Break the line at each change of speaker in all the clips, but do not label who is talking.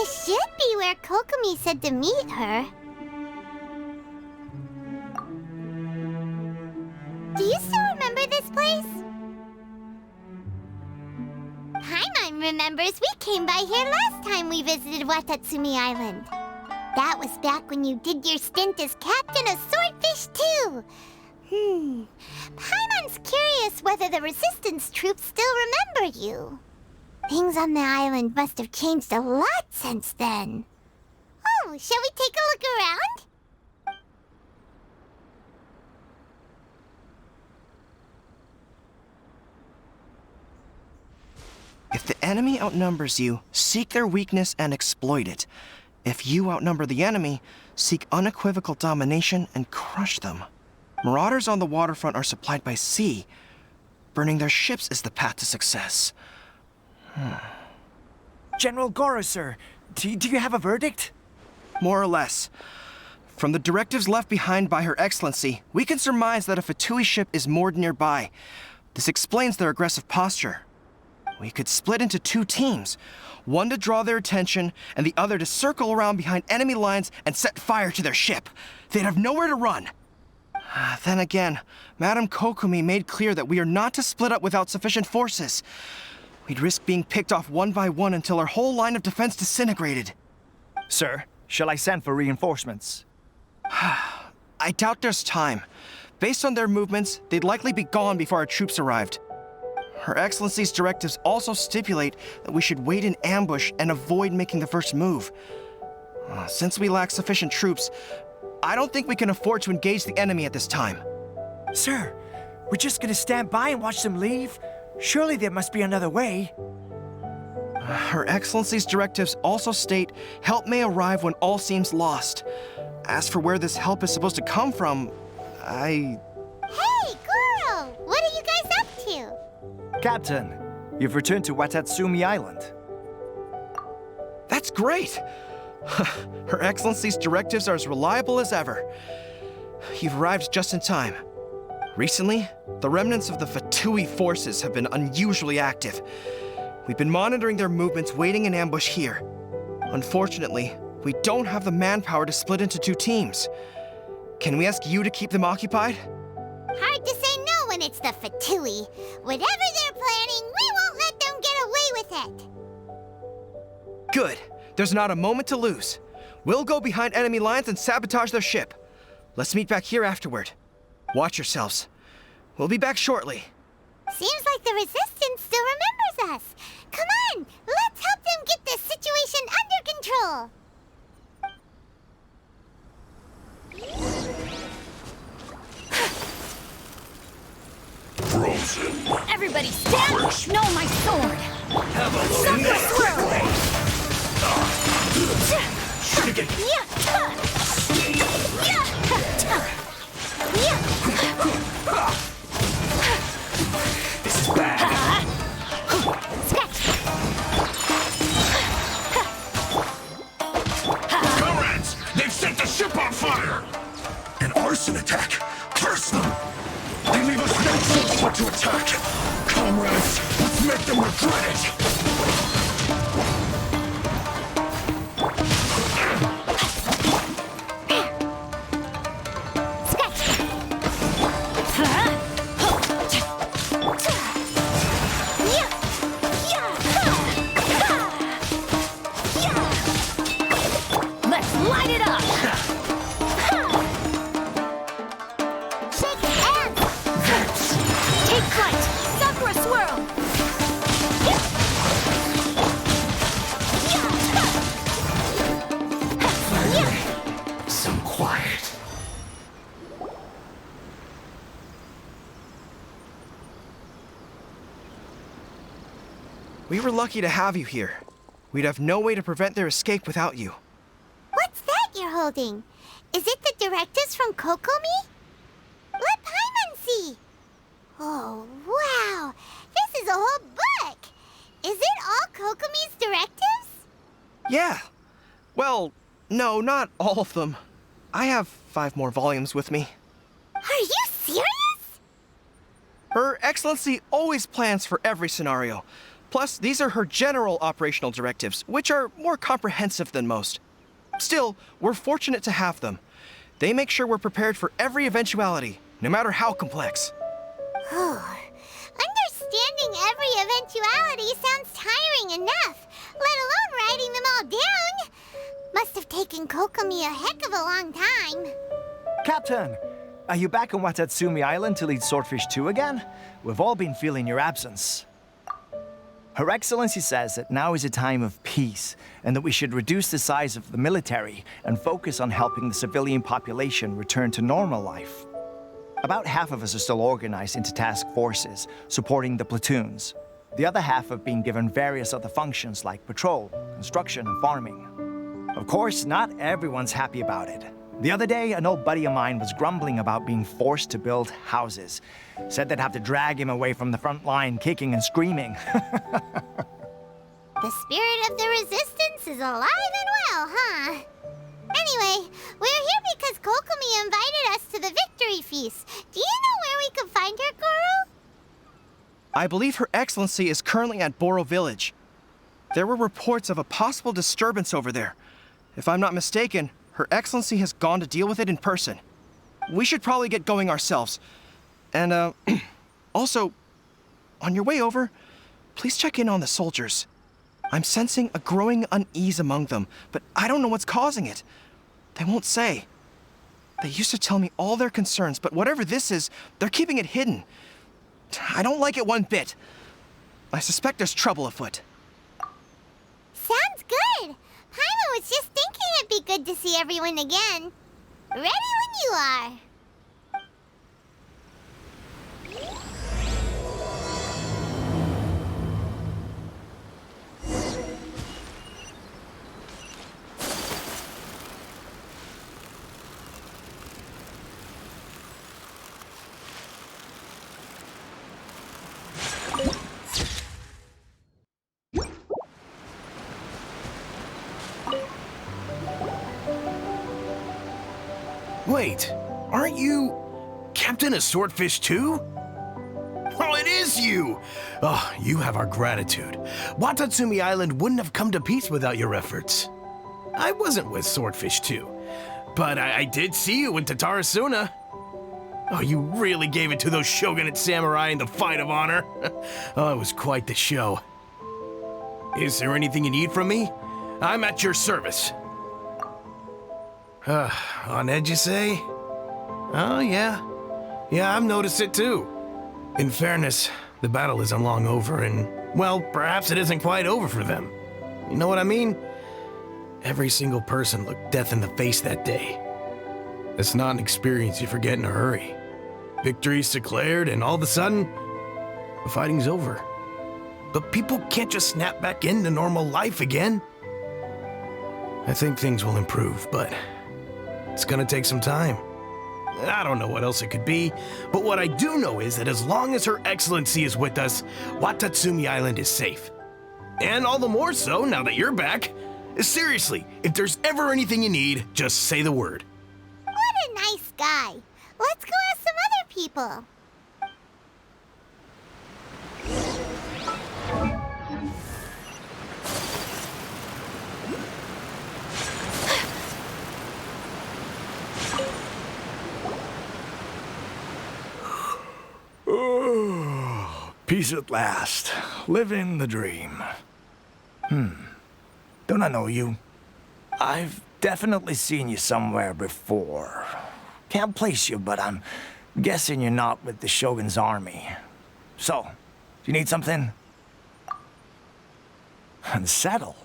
This should be where Kokomi said to meet her. Do you still remember this place? Paimon remembers we came by here last time we visited Watatsumi Island. That was back when you did your stint as captain of Swordfish too. Paimon's curious whether the resistance troops still remember you. Things on the island must have changed a lot since then. Oh, shall we take a look around?
If the enemy outnumbers you, seek their weakness and exploit it. If you outnumber the enemy, seek unequivocal domination and crush them. Marauders on the waterfront are supplied by sea. Burning their ships is the path to success.
General Goro, sir, do you have a verdict?
More or less. From the directives left behind by Her Excellency, we can surmise that a Fatui ship is moored nearby. This explains their aggressive posture. We could split into 2 teams, one to draw their attention and the other to circle around behind enemy lines and set fire to their ship. They'd have nowhere to run. Then again, Madame Kokomi made clear that we are not to split up without sufficient forces. We'd risk being picked off one by one until our whole line of defense disintegrated.
Sir, shall I send for reinforcements?
I doubt there's time. Based on their movements, they'd likely be gone before our troops arrived. Her Excellency's directives also stipulate that we should wait in ambush and avoid making the first move. Since we lack sufficient troops, I don't think we can afford to engage the enemy at this time.
Sir, we're just gonna stand by and watch them leave? Surely there must be another way.
Her Excellency's directives also state help may arrive when all seems lost. As for where this help is supposed to come from,
Hey, Goro! What are you guys up to?
Captain, you've returned to Watatsumi Island.
That's great! Her Excellency's directives are as reliable as ever. You've arrived just in time. Recently, the remnants of the Fatui forces have been unusually active. We've been monitoring their movements, waiting in ambush here. Unfortunately, we don't have the manpower to split into 2 teams. Can we ask you to keep them occupied?
Hard to say no when it's the Fatui. Whatever they're planning, we won't let them get away with it.
Good. There's not a moment to lose. We'll go behind enemy lines and sabotage their ship. Let's meet back here afterward. Watch yourselves. We'll be back shortly.
Seems like the Resistance still remembers us. Come on, let's help them get this situation under control.
Frozen.
Everybody stand! No, my sword! Sucker swirl!
This is bad. Comrades, they've set the ship on fire. An arson attack. Curse them. They leave us no choice but to attack. Comrades, let's make them regret it.
Let's light it up!
Shake hands!
Take flight! Sakura swirl!
Some quiet.
We were lucky to have you here. We'd have no way to prevent their escape without you.
What's that you're holding? Is it the directives from Kokomi? Let Paimon see. Oh, wow. This is a whole book. Is it all Kokomi's directives?
Yeah. Well, no, not all of them. I have 5 more volumes with me.
Are you serious?
Her Excellency always plans for every scenario. Plus, these are her general operational directives, which are more comprehensive than most. Still, we're fortunate to have them. They make sure we're prepared for every eventuality, no matter how complex.
Understanding every eventuality sounds tiring enough, let alone writing them all down. Must have taken Kokomi a heck of a long time.
Captain, are you back on Watatsumi Island to lead Swordfish 2 again? We've all been feeling your absence. Her Excellency says that now is a time of peace, and that we should reduce the size of the military and focus on helping the civilian population return to normal life. About half of us are still organized into task forces, supporting the platoons. The other half have been given various other functions like patrol, construction, and farming. Of course, not everyone's happy about it. The other day, an old buddy of mine was grumbling about being forced to build houses. Said they'd have to drag him away from the front line, kicking and screaming.
The spirit of the resistance is alive and well, huh? Anyway, we're here because Kokomi invited us to the victory feast. Do you know where we could find her, Goro?
I believe Her Excellency is currently at Boro Village. There were reports of a possible disturbance over there. If I'm not mistaken, Her Excellency has gone to deal with it in person. We should probably get going ourselves. And, also, on your way over, please check in on the soldiers. I'm sensing a growing unease among them, but I don't know what's causing it. They won't say. They used to tell me all their concerns, but whatever this is, they're keeping it hidden. I don't like it one bit. I suspect there's trouble afoot.
Sounds good. Paimon was just thinking it'd be good to see everyone again. Ready when you are.
Wait, aren't you Captain of Swordfish 2? Oh, it is you! Oh, you have our gratitude. Watatsumi Island wouldn't have come to peace without your efforts. I wasn't with Swordfish 2, but I did see you in Tatarasuna. Oh, you really gave it to those shogunate samurai in the fight of honor. Oh, it was quite the show. Is there anything you need from me? I'm at your service. On edge, you say? Oh, yeah. Yeah, I've noticed it too. In fairness, the battle isn't long over, and, well, perhaps it isn't quite over for them. You know what I mean? Every single person looked death in the face that day. It's not an experience you forget in a hurry. Victory's declared, and all of a sudden, the fighting's over. But people can't just snap back into normal life again. I think things will improve, but it's gonna take some time. I don't know what else it could be, but what I do know is that as long as Her Excellency is with us, Watatsumi Island is safe. And all the more so now that you're back. Seriously, if there's ever anything you need, just say the word.
What a nice guy. Let's go ask some other people.
Oh, peace at last. Living the dream. Don't I know you? I've definitely seen you somewhere before. Can't place you, but I'm guessing you're not with the Shogun's army. So, do you need something? Unsettled?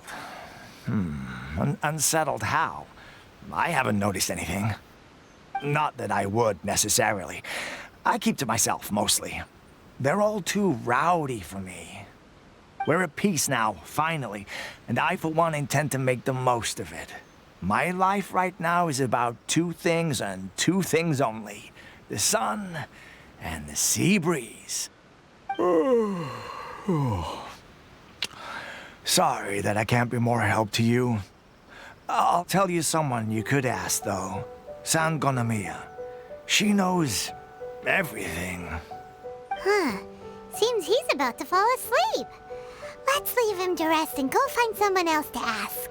Unsettled how? I haven't noticed anything. Not that I would, necessarily. I keep to myself, mostly. They're all too rowdy for me. We're at peace now, finally, and I, for one, intend to make the most of it. My life right now is about two things and two things only. The sun and the sea breeze. Sorry that I can't be more help to you. I'll tell you someone you could ask, though. San Gonomiya. She knows everything.
Huh. Seems he's about to fall asleep. Let's leave him to rest and go find someone else to ask.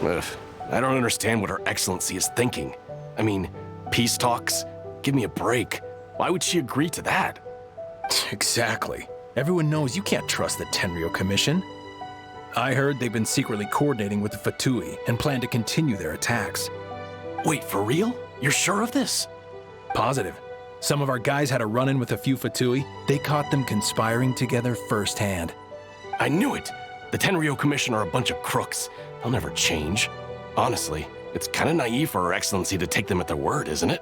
Ugh, I don't understand what Her Excellency is thinking. I mean, peace talks? Give me a break. Why would she agree to that?
Exactly. Everyone knows you can't trust the Tenryou Commission. I heard they've been secretly coordinating with the Fatui and plan to continue their attacks.
Wait, for real? You're sure of this?
Positive. Some of our guys had a run-in with a few Fatui. They caught them conspiring together firsthand.
I knew it! The Tenryou Commission are a bunch of crooks. They'll never change. Honestly, it's kind of naive for Her Excellency to take them at their word, isn't it?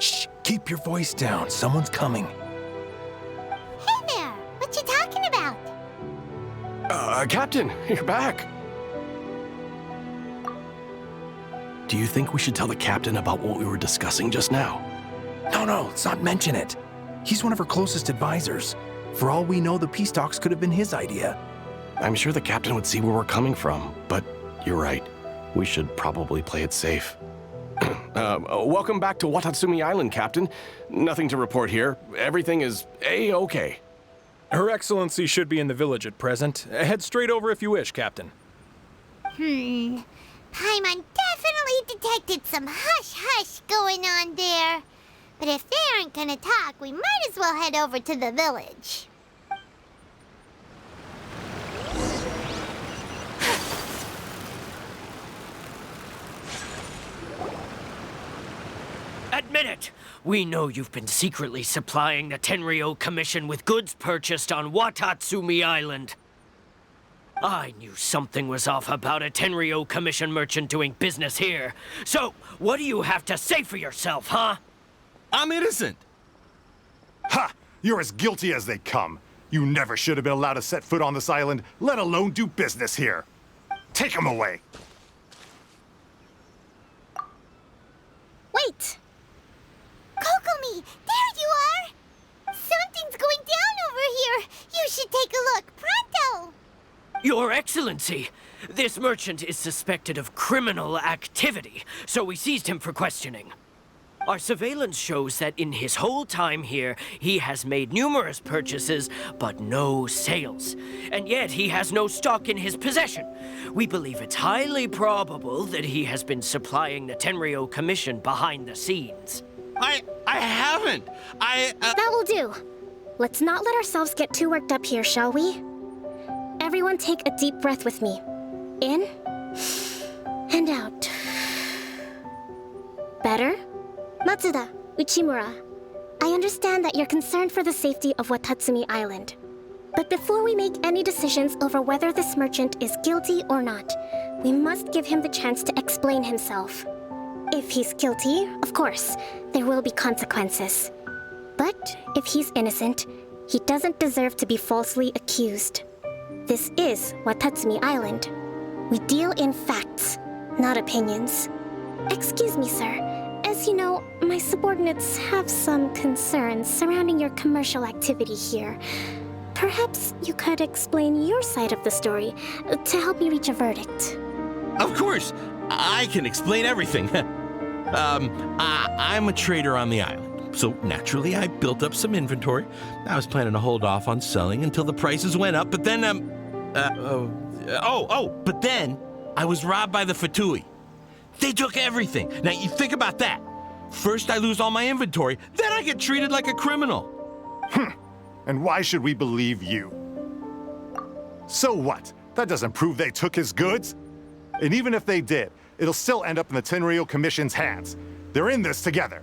Shh, keep your voice down. Someone's coming.
Hey there! What you talking about?
Captain, you're back. Do you think we should tell the captain about what we were discussing just now?
No, let's not mention it. He's one of her closest advisors. For all we know, the peace talks could have been his idea.
I'm sure the captain would see where we're coming from, but you're right. We should probably play it safe. Welcome back to Watatsumi Island, Captain. Nothing to report here. Everything is A-okay.
Her Excellency should be in the village at present. Head straight over if you wish, Captain.
Paimon definitely detected some hush-hush going on there. But if they aren't gonna talk, we might as well head over to the village.
Admit it! We know you've been secretly supplying the Tenryou Commission with goods purchased on Watatsumi Island. I knew something was off about a Tenryou Commission merchant doing business here. So, what do you have to say for yourself, huh?
I'm innocent.
Ha! You're as guilty as they come. You never should have been allowed to set foot on this island, let alone do business here. Take him away.
Wait! Kokomi, there you are! Something's going down over here! You should take a look, pronto!
Your Excellency, this merchant is suspected of criminal activity, so we seized him for questioning. Our surveillance shows that in his whole time here, he has made numerous purchases, but no sales. And yet he has no stock in his possession. We believe it's highly probable that he has been supplying the Tenryou Commission behind the scenes.
I haven't.
That will do. Let's not let ourselves get too worked up here, shall we? Everyone take a deep breath with me. In and out. Better? Matsuda, Uchimura, I understand that you're concerned for the safety of Watatsumi Island. But before we make any decisions over whether this merchant is guilty or not, we must give him the chance to explain himself. If he's guilty, of course, there will be consequences. But if he's innocent, he doesn't deserve to be falsely accused. This is Watatsumi Island. We deal in facts, not opinions. Excuse me, sir. As you know, my subordinates have some concerns surrounding your commercial activity here. Perhaps you could explain your side of the story to help me reach a verdict.
Of course, I can explain everything. I'm a trader on the island, so naturally I built up some inventory. I was planning to hold off on selling until the prices went up, but then, but then I was robbed by the Fatui. They took everything. Now, you think about that. First, I lose all my inventory, then I get treated like a criminal.
And why should we believe you? So what? That doesn't prove they took his goods. And even if they did, it'll still end up in the Tenryou Commission's hands. They're in this together.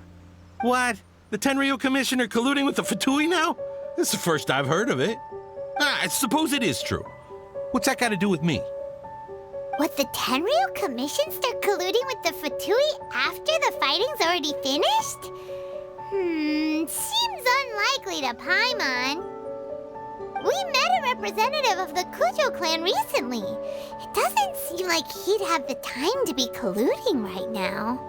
What? The Tenryou Commission are colluding with the Fatui now? This is the first I've heard of it. I suppose it is true. What's that got to do with me?
Would the Tenryou Commission start colluding with the Fatui after the fighting's already finished? Seems unlikely to Paimon. We met a representative of the Kujo clan recently. It doesn't seem like he'd have the time to be colluding right now.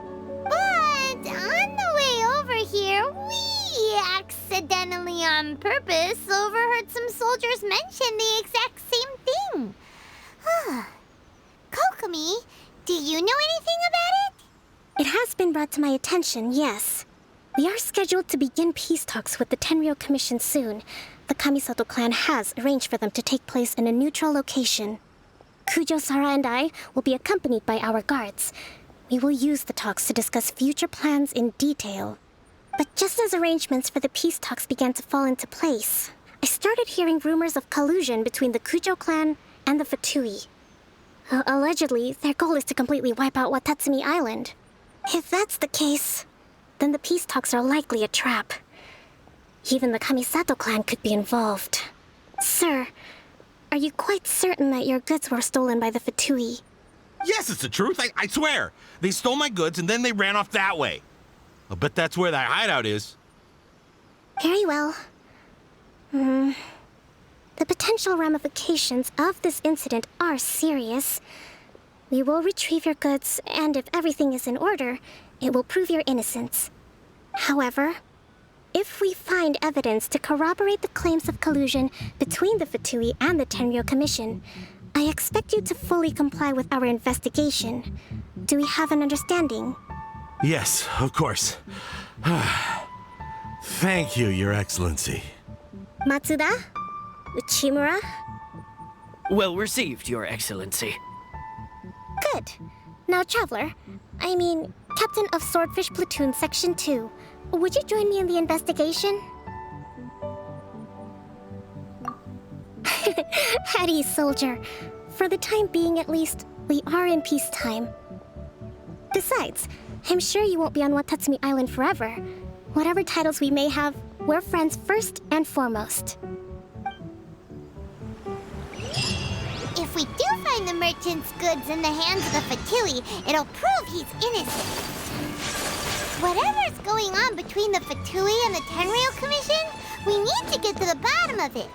But on the way over here, we accidentally on purpose overheard some soldiers mention the exact same thing. Kokomi, do you know anything about it?
It has been brought to my attention, yes. We are scheduled to begin peace talks with the Tenryou Commission soon. The Kamisato clan has arranged for them to take place in a neutral location. Kujo-Sara and I will be accompanied by our guards. We will use the talks to discuss future plans in detail. But just as arrangements for the peace talks began to fall into place, I started hearing rumors of collusion between the Kujo clan and the Fatui. Allegedly, their goal is to completely wipe out Watatsumi Island. If that's the case, then the peace talks are likely a trap. Even the Kamisato clan could be involved. Sir, are you quite certain that your goods were stolen by the Fatui?
Yes, it's the truth. I swear. They stole my goods and then they ran off that way. I'll bet that's where that hideout is.
Very well. The potential ramifications of this incident are serious. We will retrieve your goods, and if everything is in order, it will prove your innocence. However, if we find evidence to corroborate the claims of collusion between the Fatui and the Tenryou Commission, I expect you to fully comply with our investigation. Do we have an understanding?
Yes, of course. Thank you, Your Excellency.
Matsuda? Uchimura?
Well received, Your Excellency.
Good. Now, Traveler, Captain of Swordfish Platoon Section 2, would you join me in the investigation? At ease, soldier. For the time being, at least, we are in peacetime. Besides, I'm sure you won't be on Watatsumi Island forever. Whatever titles we may have, we're friends first and foremost.
If we do find the merchant's goods in the hands of the Fatui, it'll prove he's innocent. Whatever's going on between the Fatui and the Tenryou Commission, we need to get to the bottom of it.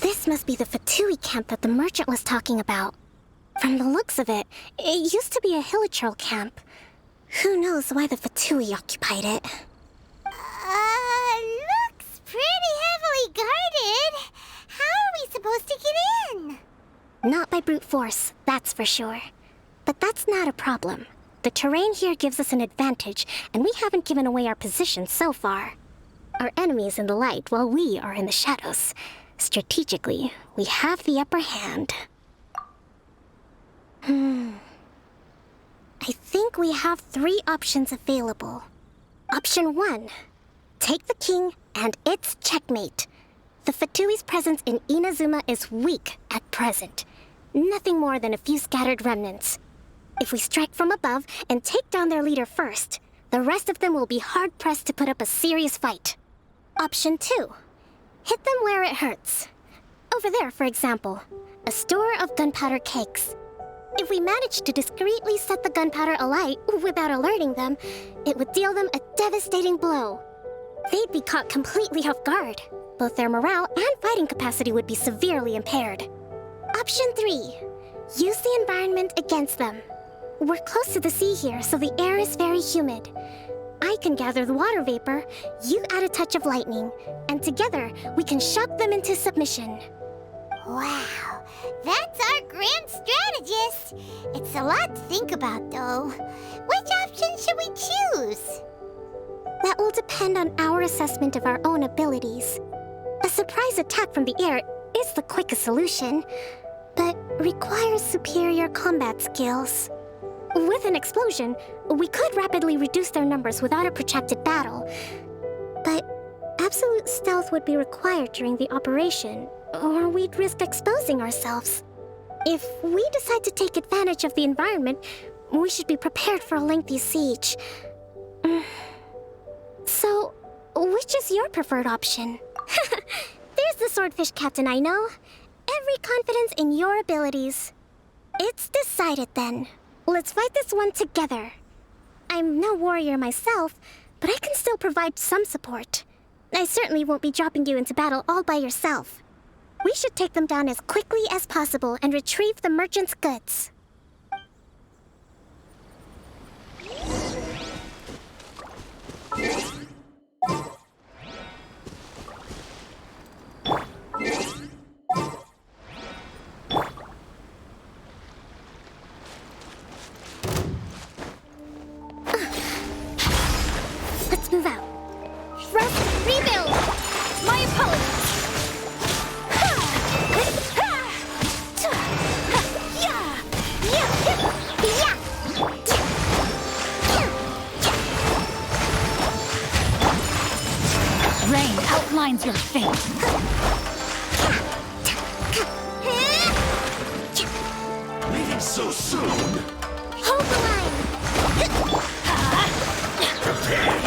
This must be the Fatui camp that the merchant was talking about. From the looks of it, it used to be a Hilichurl camp. Who knows why the Fatui occupied it?
Looks pretty heavily guarded. How are we supposed to get in?
Not by brute force, that's for sure. But that's not a problem. The terrain here gives us an advantage, and we haven't given away our position so far. Our enemy is in the light while we are in the shadows. Strategically, we have the upper hand. I think we have 3 options available. Option 1. Take the king, and it's checkmate. The Fatui's presence in Inazuma is weak at present. Nothing more than a few scattered remnants. If we strike from above and take down their leader first, the rest of them will be hard-pressed to put up a serious fight. Option 2. Hit them where it hurts. Over there, for example, a store of gunpowder cakes. If we manage to discreetly set the gunpowder alight without alerting them, it would deal them a devastating blow. They'd be caught completely off guard. Both their morale and fighting capacity would be severely impaired. Option 3. Use the environment against them. We're close to the sea here, so the air is very humid. I can gather the water vapor, you add a touch of lightning, and together we can shock them into submission.
Wow, that's our grand strategist. It's a lot to think about, though. Which option should we choose?
That will depend on our assessment of our own abilities. A surprise attack from the air is the quickest solution, but requires superior combat skills. With an explosion, we could rapidly reduce their numbers without a protracted battle. But absolute stealth would be required during the operation, or we'd risk exposing ourselves. If we decide to take advantage of the environment, we should be prepared for a lengthy siege. So, which is your preferred option? There's the swordfish captain I know. every confidence in your abilities. It's decided then. Let's fight this one together. I'm no warrior myself, but I can still provide some support. I certainly won't be dropping you into battle all by yourself. We should take them down as quickly as possible and retrieve the merchant's goods. Let's move out. Rest, rebuild! My apologies!
Rain outlines your fate.
Leaving so soon?
Hold the line!
Prepare!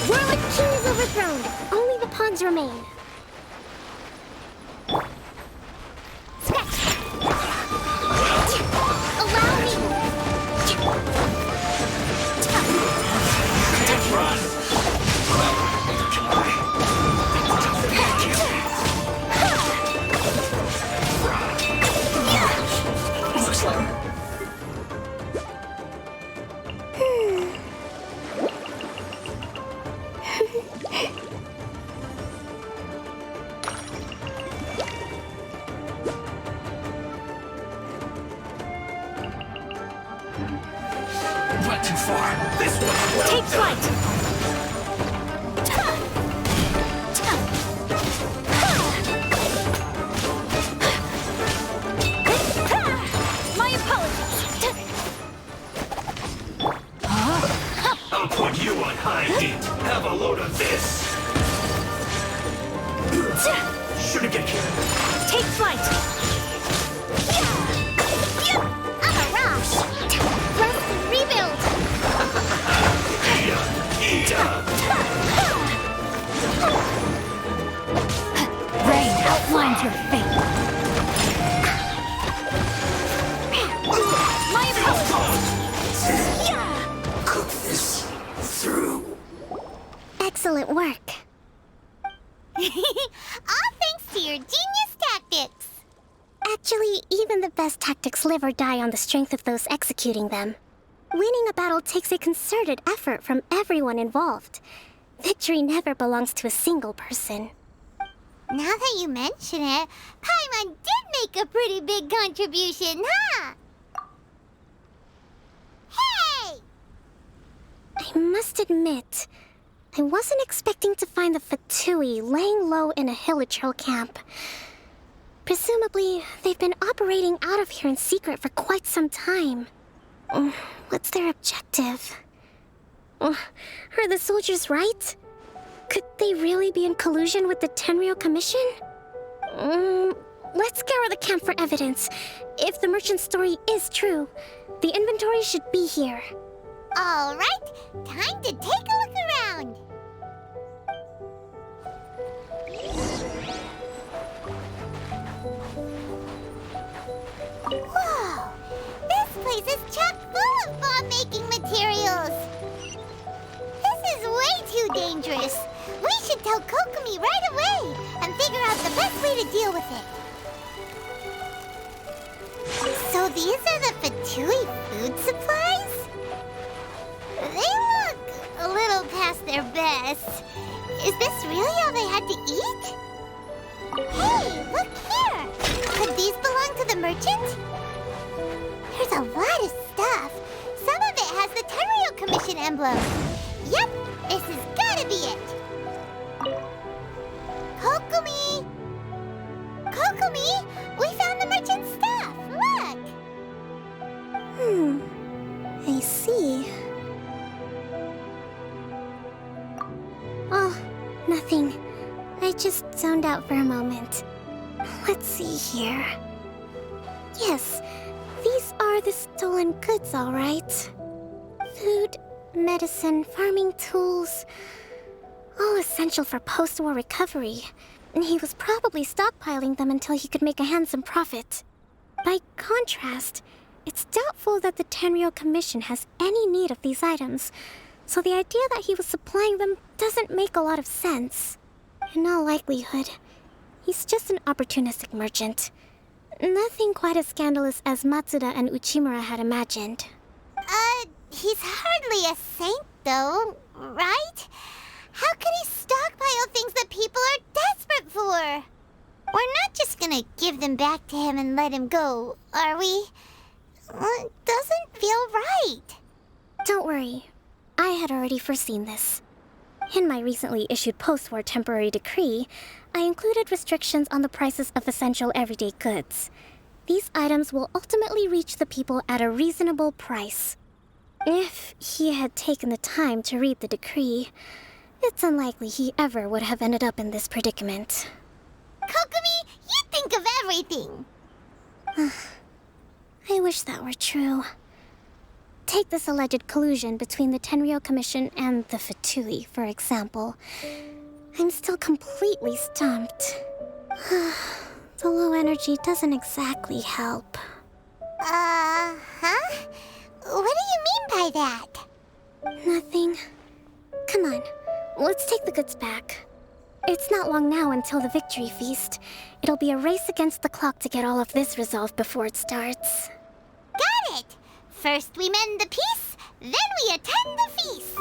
Warwick King is overthrown. Only the pawns remain. Sketch! Allow me!
Looks like... Went too far. This one's well
Take
done.
flight! My apologies!
I'll put you on high heat. Have a load of this. Shouldn't get carried.
Take flight! I'm a rush! Rest and rebuild!
Eat up.
Rain outlines your fate.
My apologies!
Cook this through.
Excellent work.
All thanks to your genius tactics.
Actually, even the best tactics live or die on the strength of those executing them. Winning a battle takes a concerted effort from everyone involved. Victory never belongs to a single person.
Now that you mention it, Paimon did make a pretty big contribution, huh? Hey!
I must admit, I wasn't expecting to find the Fatui laying low in a Hilichurl camp. Presumably, they've been operating out of here in secret for quite some time. What's their objective? Are the soldiers right? Could they really be in collusion with the Tenryou Commission? Let's scour the camp for evidence. If the merchant's story is true, the inventory should be here.
All right, time to take a look around. Whoa! This place is chock full of bomb-making materials. This is way too dangerous. We should tell Kokomi right away and figure out the best way to deal with it. So these are the Fatui food supplies? They look a little past their best. Is this really all they had to eat? Hey, look here! Could these belong to the merchant? There's a lot of stuff. Some of it it has the Tenryou Commission emblem. Yep, this has gotta be it. Kokomi! Kokomi! We found the merchant's stuff! Look!
I see. Oh, nothing. I just zoned out for a moment. Let's see here. Yes, these are the stolen goods, all right. Food, medicine, farming tools. All essential for post-war recovery. And he was probably stockpiling them until he could make a handsome profit. By contrast, it's doubtful that the Tenryou Commission has any need of these items, so the idea that he was supplying them doesn't make a lot of sense. In all likelihood, he's just an opportunistic merchant. Nothing quite as scandalous as Matsuda and Uchimura had imagined.
He's hardly a saint, though, right? How could he stockpile things that people are desperate for? We're not just gonna give them back to him and let him go, are we? It doesn't feel right.
Don't worry. I had already foreseen this. In my recently issued post-war temporary decree, I included restrictions on the prices of essential everyday goods. These items will ultimately reach the people at a reasonable price. If he had taken the time to read the decree, it's unlikely he ever would have ended up in this predicament.
Kokomi, you think of everything!
I wish that were true. Take this alleged collusion between the Tenryou Commission and the Fatui, for example. I'm still completely stumped. The low energy doesn't exactly help.
Huh? What do you mean by that?
Nothing. Come on, let's take the goods back. It's not long now until the victory feast. It'll be a race against the clock to get all of this resolved before it starts.
Got it! First we mend the peace, then we attend the feast!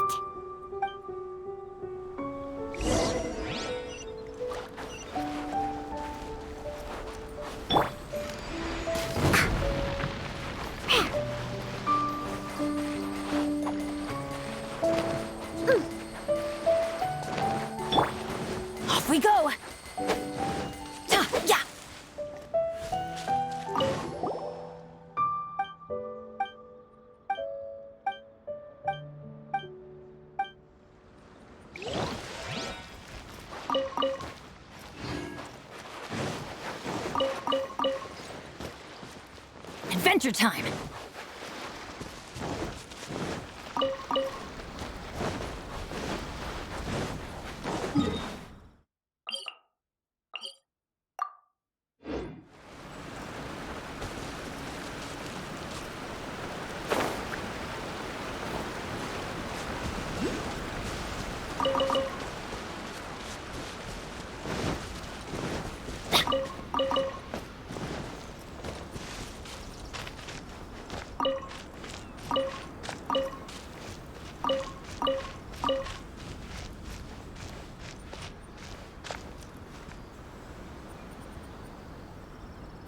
Off we go! Yeah! Adventure time!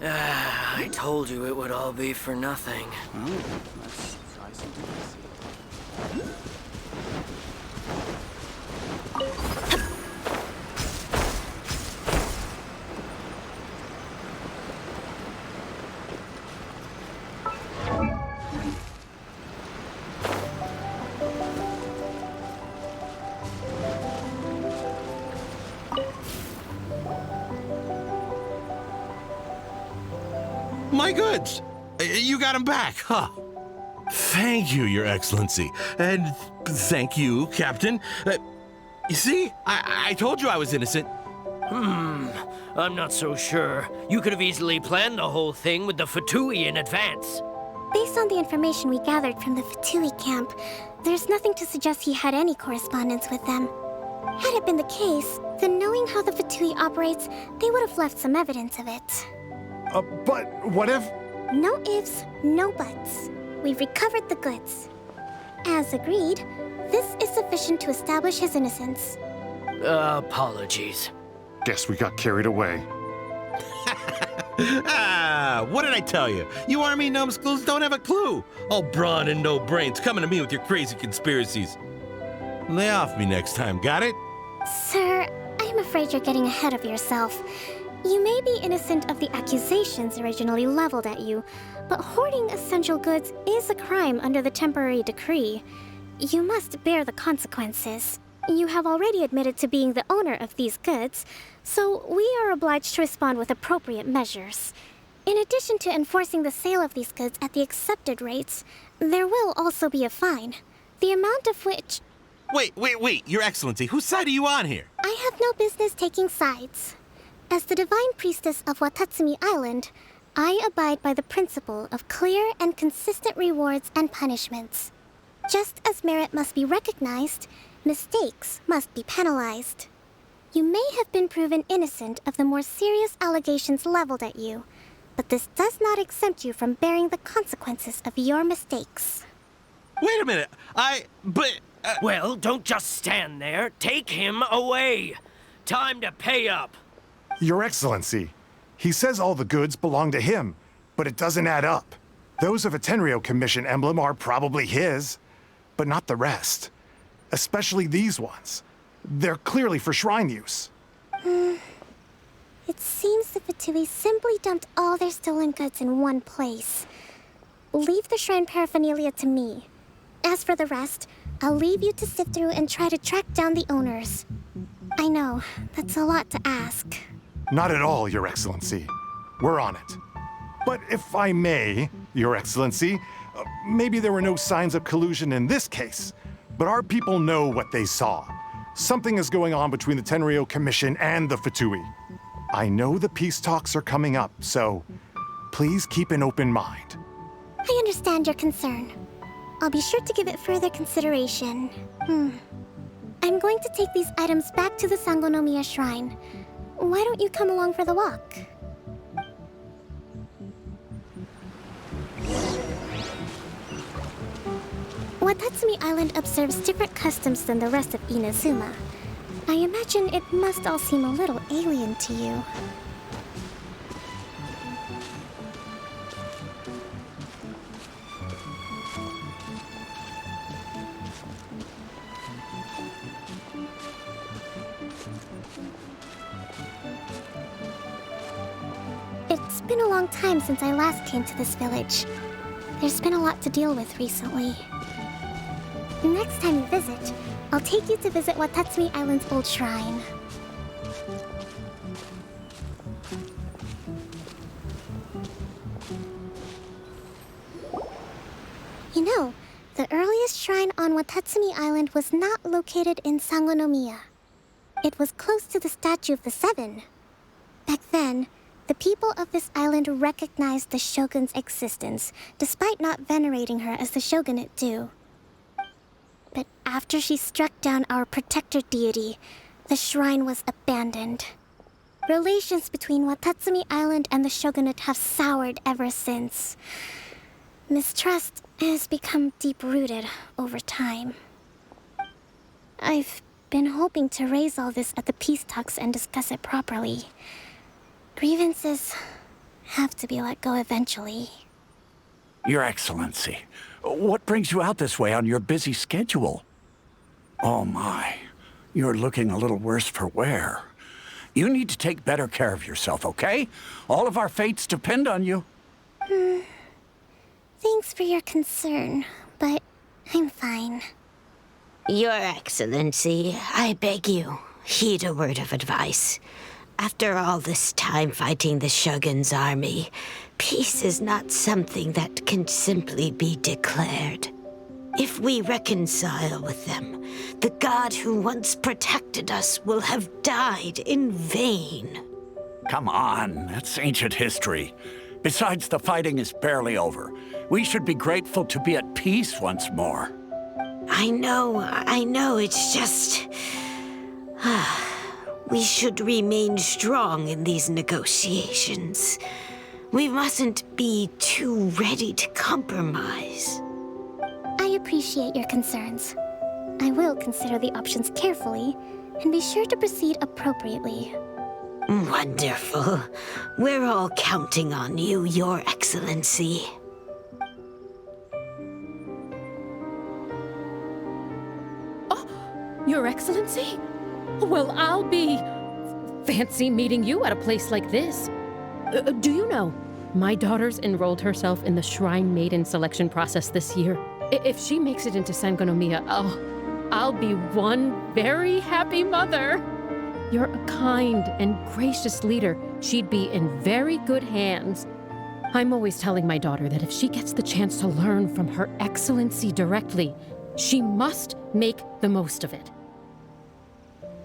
I told you it would all be for nothing.
Let's try some diplomacy.
My goods! You got them back, huh? Thank you, Your Excellency. And thank you, Captain. You see, I told you I was innocent.
I'm not so sure. You could have easily planned the whole thing with the Fatui in advance.
Based on the information we gathered from the Fatui camp, there's nothing to suggest he had any correspondence with them. Had it been the case, then knowing how the Fatui operates, they would have left some evidence of it.
But what if...
No ifs, no buts. We've recovered the goods. As agreed, this is sufficient to establish his innocence.
Apologies.
Guess we got carried away.
What did I tell you? You army numbskulls don't have a clue. All brawn and no brains coming to me with your crazy conspiracies. Lay off me next time, got it?
Sir, I'm afraid you're getting ahead of yourself. You may be innocent of the accusations originally leveled at you, but hoarding essential goods is a crime under the temporary decree. You must bear the consequences. You have already admitted to being the owner of these goods, so we are obliged to respond with appropriate measures. In addition to enforcing the sale of these goods at the accepted rates, there will also be a fine, the amount of which...
Wait, Your Excellency, whose side are you on here?
I have no business taking sides. As the Divine Priestess of Watatsumi Island, I abide by the principle of clear and consistent rewards and punishments. Just as merit must be recognized, mistakes must be penalized. You may have been proven innocent of the more serious allegations leveled at you, but this does not exempt you from bearing the consequences of your mistakes.
Wait a minute,
Well, don't just stand there. Take him away. Time to pay up.
Your Excellency, he says all the goods belong to him, but it doesn't add up. Those of a Tenryo Commission emblem are probably his, but not the rest. Especially these ones. They're clearly for shrine use.
It seems the Fatui simply dumped all their stolen goods in one place. Leave the shrine paraphernalia to me. As for the rest, I'll leave you to sift through and try to track down the owners. I know, that's a lot to ask.
Not at all, Your Excellency. We're on it. But if I may, Your Excellency, maybe there were no signs of collusion in this case, but our people know what they saw. Something is going on between the Tenryo Commission and the Fatui. I know the peace talks are coming up, so please keep an open mind.
I understand your concern. I'll be sure to give it further consideration. I'm going to take these items back to the Sangonomiya Shrine. Why don't you come along for the walk? Watatsumi Island observes different customs than the rest of Inazuma. I imagine it must all seem a little alien to you. It's been a long time since I last came to this village. There's been a lot to deal with recently. Next time you visit, I'll take you to visit Watatsumi Island's old shrine. You know, the earliest shrine on Watatsumi Island was not located in Sangonomiya. It was close to the Statue of the Seven. Back then, the people of this island recognized the shogun's existence, despite not venerating her as the shogunate do. But after she struck down our protector deity, the shrine was abandoned. Relations between Watatsumi Island and the shogunate have soured ever since. Mistrust has become deep-rooted over time. I've been hoping to raise all this at the peace talks and discuss it properly. Grievances have to be let go eventually.
Your Excellency, what brings you out this way on your busy schedule? Oh my, you're looking a little worse for wear. You need to take better care of yourself, okay? All of our fates depend on you.
Thanks for your concern, but I'm fine.
Your Excellency, I beg you, heed a word of advice. After all this time fighting the Shogun's army, peace is not something that can simply be declared. If we reconcile with them, the god who once protected us will have died in vain.
Come on, that's ancient history. Besides, the fighting is barely over. We should be grateful to be at peace once more.
I know, it's just... We should remain strong in these negotiations. We mustn't be too ready to compromise.
I appreciate your concerns. I will consider the options carefully and be sure to proceed appropriately.
Wonderful. We're all counting on you, Your Excellency.
Your Excellency? Well, I'll be... fancy meeting you at a place like this. Do you know, my daughter's enrolled herself in the Shrine Maiden selection process this year. If she makes it into Sangonomiya, I'll be one very happy mother. You're a kind and gracious leader. She'd be in very good hands. I'm always telling my daughter that if she gets the chance to learn from Her Excellency directly, she must make the most of it.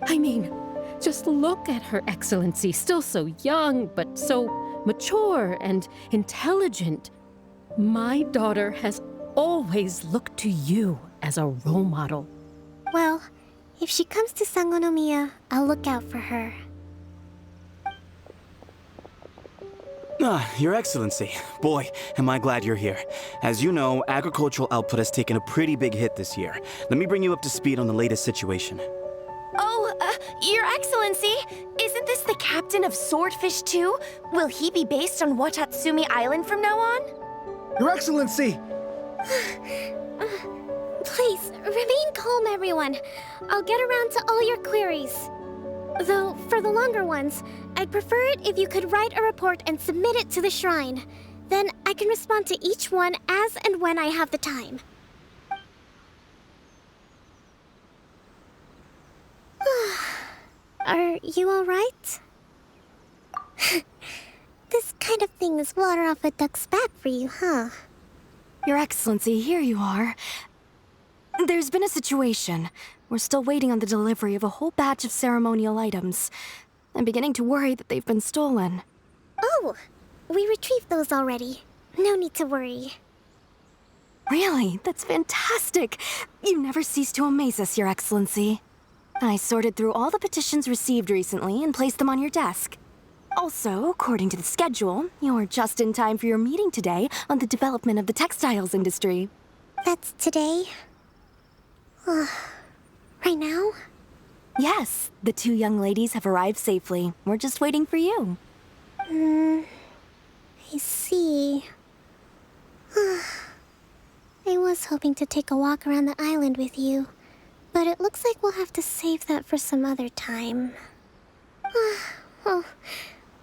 I mean, just look at Her Excellency, still so young, but so mature and intelligent. My daughter has always looked to you as a role model.
Well, if she comes to Sangonomiya, I'll look out for her.
Your Excellency. Boy, am I glad you're here. As you know, agricultural output has taken a pretty big hit this year. Let me bring you up to speed on the latest situation.
Your Excellency, isn't this the captain of Swordfish 2? Will he be based on Watatsumi Island from now on?
Your Excellency!
Please, remain calm, everyone. I'll get around to all your queries. Though, for the longer ones, I'd prefer it if you could write a report and submit it to the shrine. Then I can respond to each one as and when I have the time. Are you alright? This kind of thing is water off a duck's back for you, huh?
Your Excellency, here you are. There's been a situation. We're still waiting on the delivery of a whole batch of ceremonial items. I'm beginning to worry that they've been stolen.
Oh, we retrieved those already. No need to worry.
Really? That's fantastic! You never cease to amaze us, Your Excellency. I sorted through all the petitions received recently and placed them on your desk. Also, according to the schedule, you're just in time for your meeting today on the development of the textiles industry.
That's today? Right now?
Yes, the two young ladies have arrived safely. We're just waiting for you.
I see. I was hoping to take a walk around the island with you, but it looks like we'll have to save that for some other time. Well,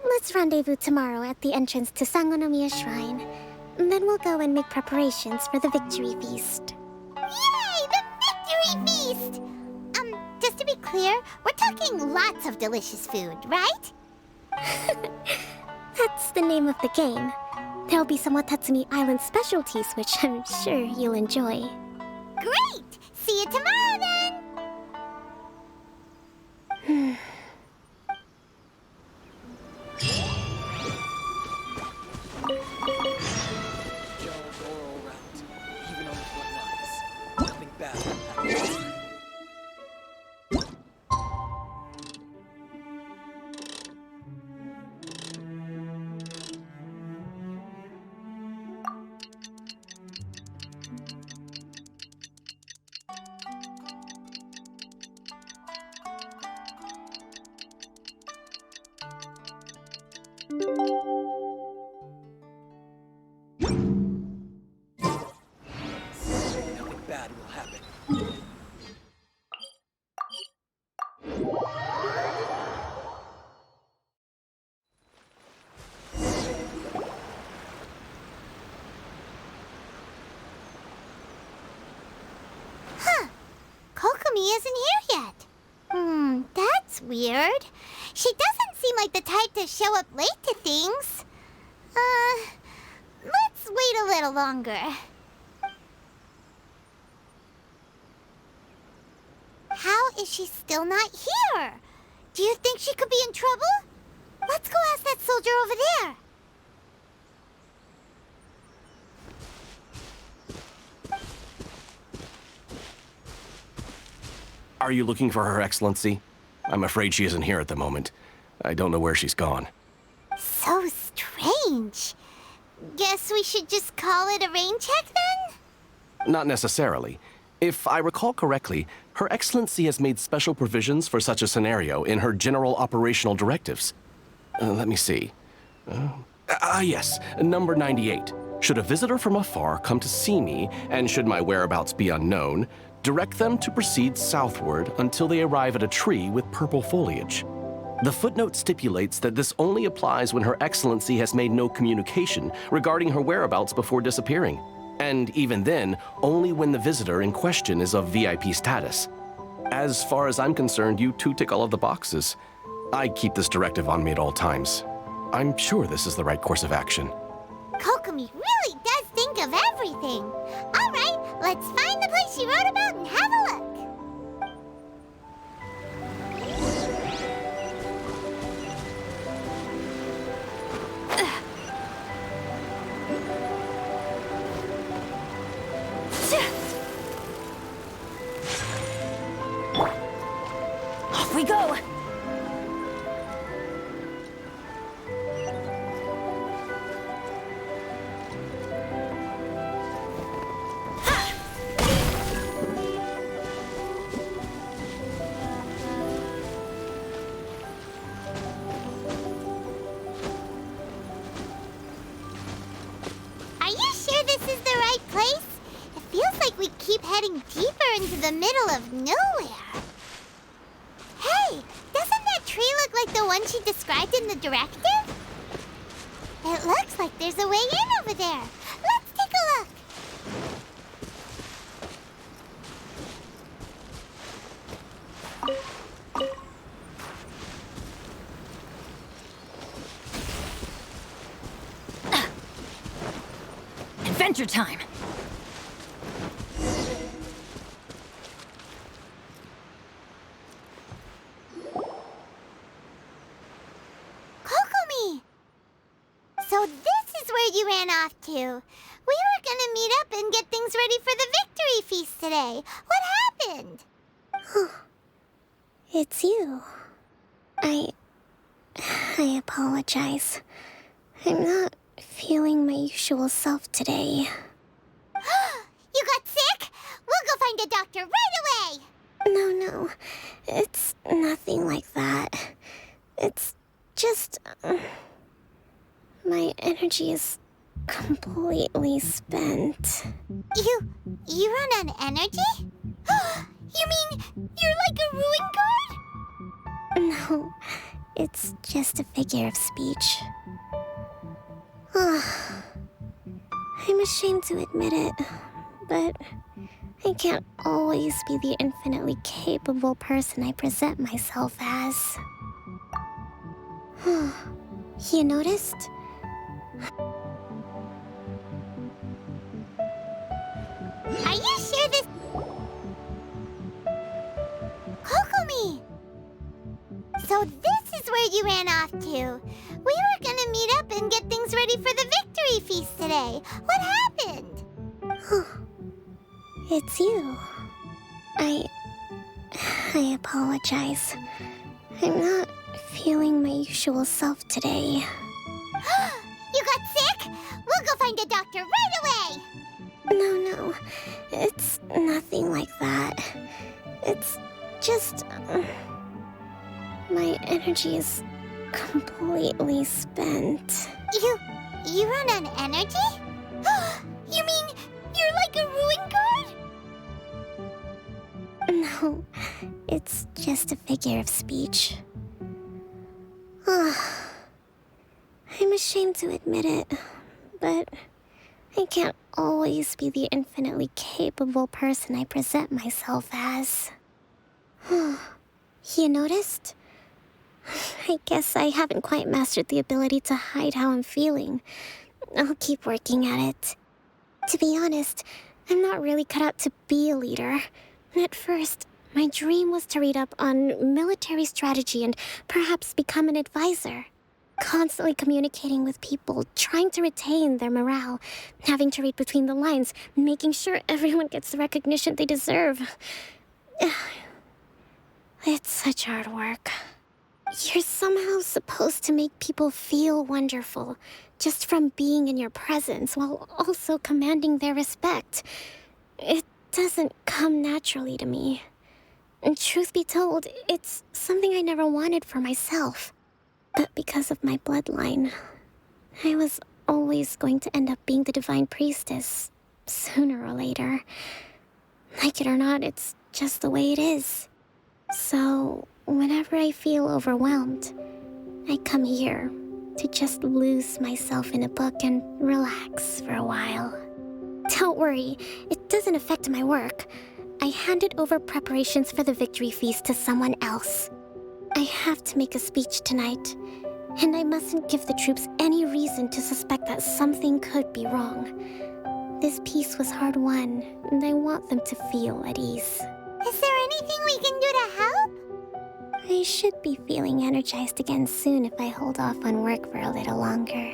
let's rendezvous tomorrow at the entrance to Sangonomiya Shrine. Then we'll go and make preparations for the victory feast.
Yay! The victory feast! Just to be clear, we're talking lots of delicious food, right?
That's the name of the game. There'll be some Watatsumi Island specialties, which I'm sure you'll enjoy.
Great! See you tomorrow, then!
Nothing bad will happen.
Huh. Kokomi isn't here yet. That's weird. She doesn't seem like the type to show up late to things. Let's wait a little longer. How is she still not here? Do you think she could be in trouble? Let's go ask that soldier over there.
Are you looking for Her Excellency? I'm afraid she isn't here at the moment. I don't know where she's gone.
So strange. Guess we should just call it a rain check then?
Not necessarily. If I recall correctly, Her Excellency has made special provisions for such a scenario in her general operational directives. Let me see. Yes, number 98. Should a visitor from afar come to see me, and should my whereabouts be unknown, direct them to proceed southward until they arrive at a tree with purple foliage. The footnote stipulates that this only applies when Her Excellency has made no communication regarding her whereabouts before disappearing, and even then, only when the visitor in question is of VIP status. As far as I'm concerned, you two tick all of the boxes. I keep this directive on me at all times. I'm sure this is the right course of action.
Kokomi really does think of everything. All right, let's find the place she wrote about and have a look.
Off we go!
Are you sure this is the right place? It feels like we keep heading deeper into the middle of nowhere. Hey, doesn't that tree look like the one she described in the directive? It looks like there's a way in over there. Let's take a look.
Adventure time!
Kokomi! So this is where you ran off to. We were gonna meet up and get things ready for the victory feast today. What happened?
It's you. I apologize. I'm not feeling my usual self today.
You got sick? We'll go find a doctor right away!
No. It's nothing like that. It's just... my energy is completely spent.
You run on energy? You mean you're like a ruin guard?
No, it's just a figure of speech. I'm ashamed to admit it, but I can't always be the infinitely capable person I present myself as. You noticed?
Are you sure this... Kokomi! So this is where you ran off to. We were gonna meet up and get things ready for the victory feast today. What happened?
It's you. I apologize. I'm not feeling my usual self today.
You got sick? We'll go find a doctor right away!
No, it's nothing like that. It's just... my energy is completely spent.
You run on energy? You mean you're like a ruin guard?
No, it's just a figure of speech. I'm ashamed to admit it, but I can't always be the infinitely capable person I present myself as. You noticed? I guess I haven't quite mastered the ability to hide how I'm feeling. I'll keep working at it. To be honest, I'm not really cut out to be a leader. At first, my dream was to read up on military strategy and perhaps become an advisor. Constantly communicating with people, trying to retain their morale, having to read between the lines, making sure everyone gets the recognition they deserve. It's such hard work. You're somehow supposed to make people feel wonderful, just from being in your presence, while also commanding their respect. It doesn't come naturally to me. And truth be told, it's something I never wanted for myself. But because of my bloodline, I was always going to end up being the Divine Priestess, sooner or later. Like it or not, it's just the way it is. So, whenever I feel overwhelmed, I come here to just lose myself in a book and relax for a while. Don't worry, it doesn't affect my work. I handed over preparations for the victory feast to someone else. I have to make a speech tonight, and I mustn't give the troops any reason to suspect that something could be wrong. This peace was hard-won, and I want them to feel at ease.
Is there anything we can do to help?
I should be feeling energized again soon if I hold off on work for a little longer.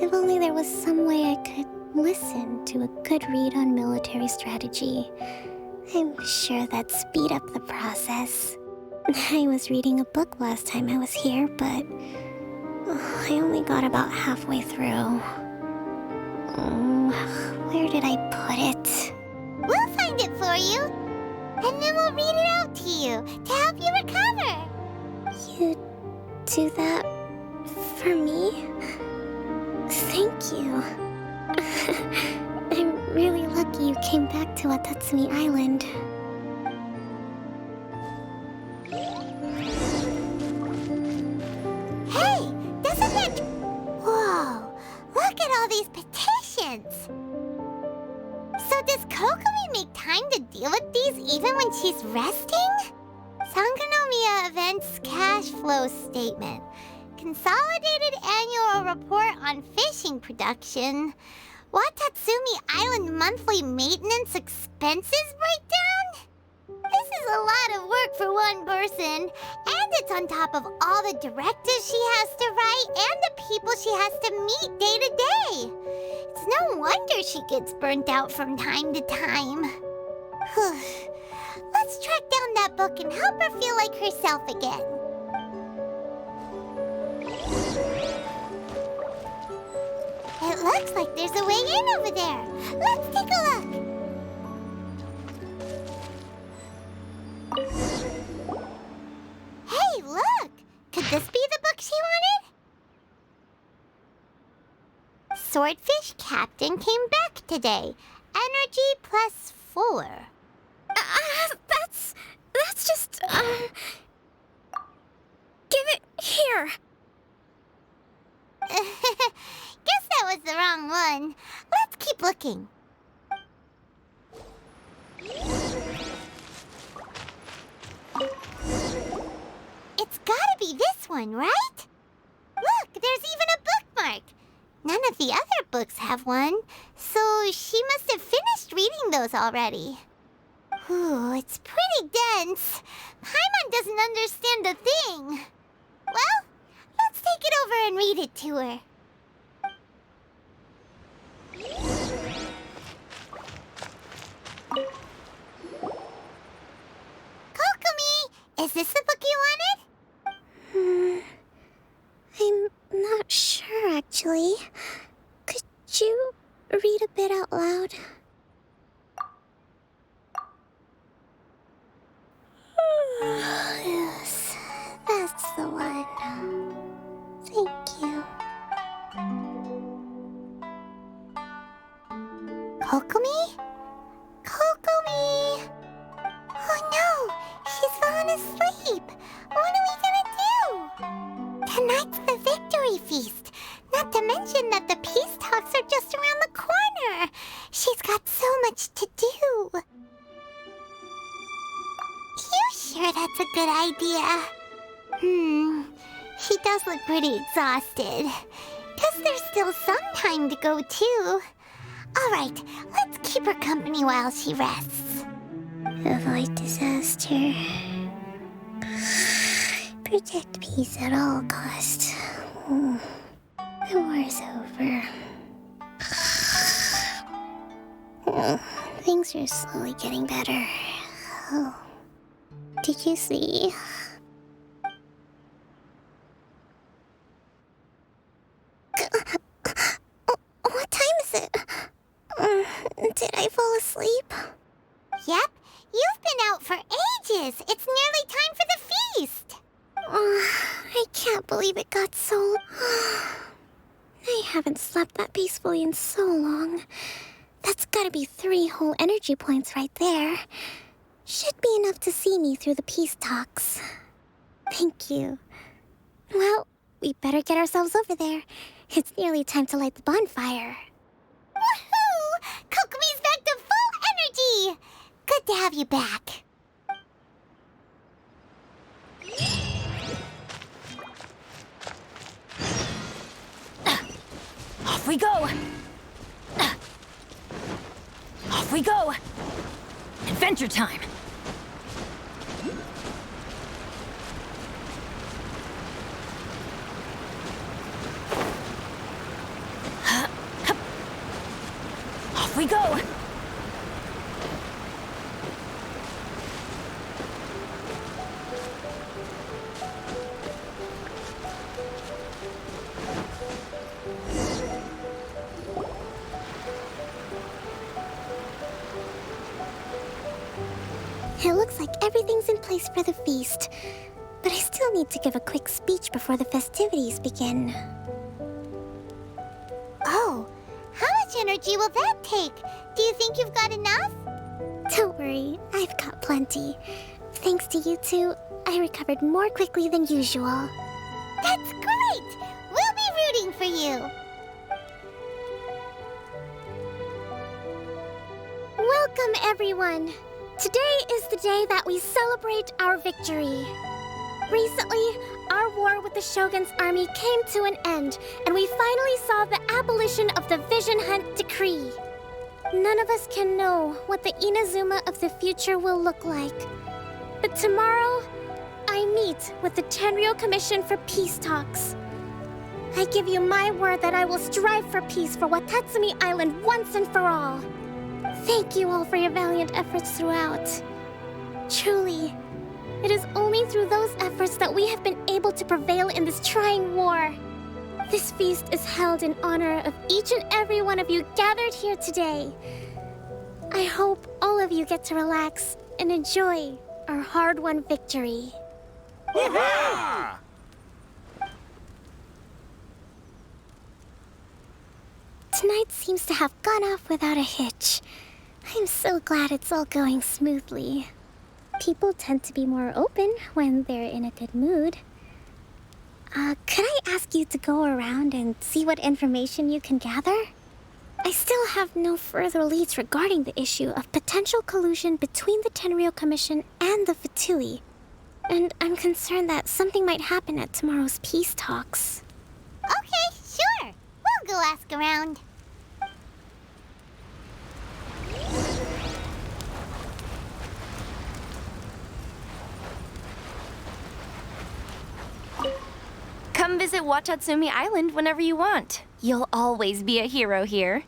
If only there was some way I could listen to a good read on military strategy. I'm sure that'd speed up the process. I was reading a book last time I was here, but I only got about halfway through. Where did I put it?
We'll find it for you, and then we'll read it out to you to help you recover.
You do that for me? Thank you. I'm really lucky you came back to Watatsumi Island.
Hey, doesn't it... Whoa, look at all these petitions. So does Kokomi make time to deal with these even when she's resting? Sangonomiya Events Cash Flow Statement. Consolidated Annual Report on Fishing Production. Watatsumi Island Monthly Maintenance Expenses Breakdown? This is a lot of work for one person, and it's on top of all the directives she has to write and the people she has to meet day to day. It's no wonder she gets burnt out from time to time. Let's track down that book and help her feel like herself again. It looks like there's a way in over there. Let's take a look. Hey, look! Could this be the book she wanted? Swordfish Captain came back today. Energy +4.
That's just, give it here.
Guess that was the wrong one. Let's keep looking. It's gotta be this one, right? Look, there's even a bookmark. None of the other books have one, so she must have finished reading those already. Ooh, it's pretty dense. Paimon doesn't understand a thing. Well, let's take it over and read it to her. Kokomi, is this the book you wanted?
I'm not sure, actually. Could you read a bit out loud? Yes, that's the one. Thank you.
Kokomi? Kokomi! Oh no! She's fallen asleep! What are we gonna do? Tonight's the victory feast! Not to mention that the peace talks are just around the corner! She's got so much to do! You sure that's a good idea? She does look pretty exhausted. Guess there's still some time to go, too. Alright, let's keep her company while she rests.
Avoid disaster. Protect peace at all costs. The war's over. Things are slowly getting better. Oh. Did you see? What time is it? Did I fall asleep?
Yep, you've been out for ages. It's nearly time for the feast.
I can't believe it got so... I haven't slept that peacefully in so long. That's gotta be 3 whole energy points right there. Should be enough to see me through the peace talks. Thank you. Well, we better get ourselves over there. It's nearly time to light the bonfire.
Woohoo! Kokomi's back to full energy! Good to have you back.
Off we go! Off we go! Adventure time! Off we go!
It looks like everything's in place for the feast, but I still need to give a quick speech before the festivities begin.
Oh, how much energy will that take? Do you think you've got enough?
Don't worry, I've got plenty. Thanks to you two, I recovered more quickly than usual.
That's great! We'll be rooting for you.
Welcome, everyone. Today is the day that we celebrate our victory. Recently, our war with the Shogun's army came to an end, and we finally saw the abolition of the Vision Hunt Decree. None of us can know what the Inazuma of the future will look like. But tomorrow, I meet with the Tenryou Commission for peace talks. I give you my word that I will strive for peace for Watatsumi Island once and for all. Thank you all for your valiant efforts throughout. Truly, it is only through those efforts that we have been able to prevail in this trying war. This feast is held in honor of each and every one of you gathered here today. I hope all of you get to relax and enjoy our hard-won victory.
Woohoo!
Tonight seems to have gone off without a hitch. I'm so glad it's all going smoothly. People tend to be more open when they're in a good mood. Could I ask you to go around and see what information you can gather? I still have no further leads regarding the issue of potential collusion between the Tenryou Commission and the Fatui. And I'm concerned that something might happen at tomorrow's peace talks.
Okay, sure. We'll go ask around.
Come visit Watatsumi Island whenever you want. You'll always be a hero here.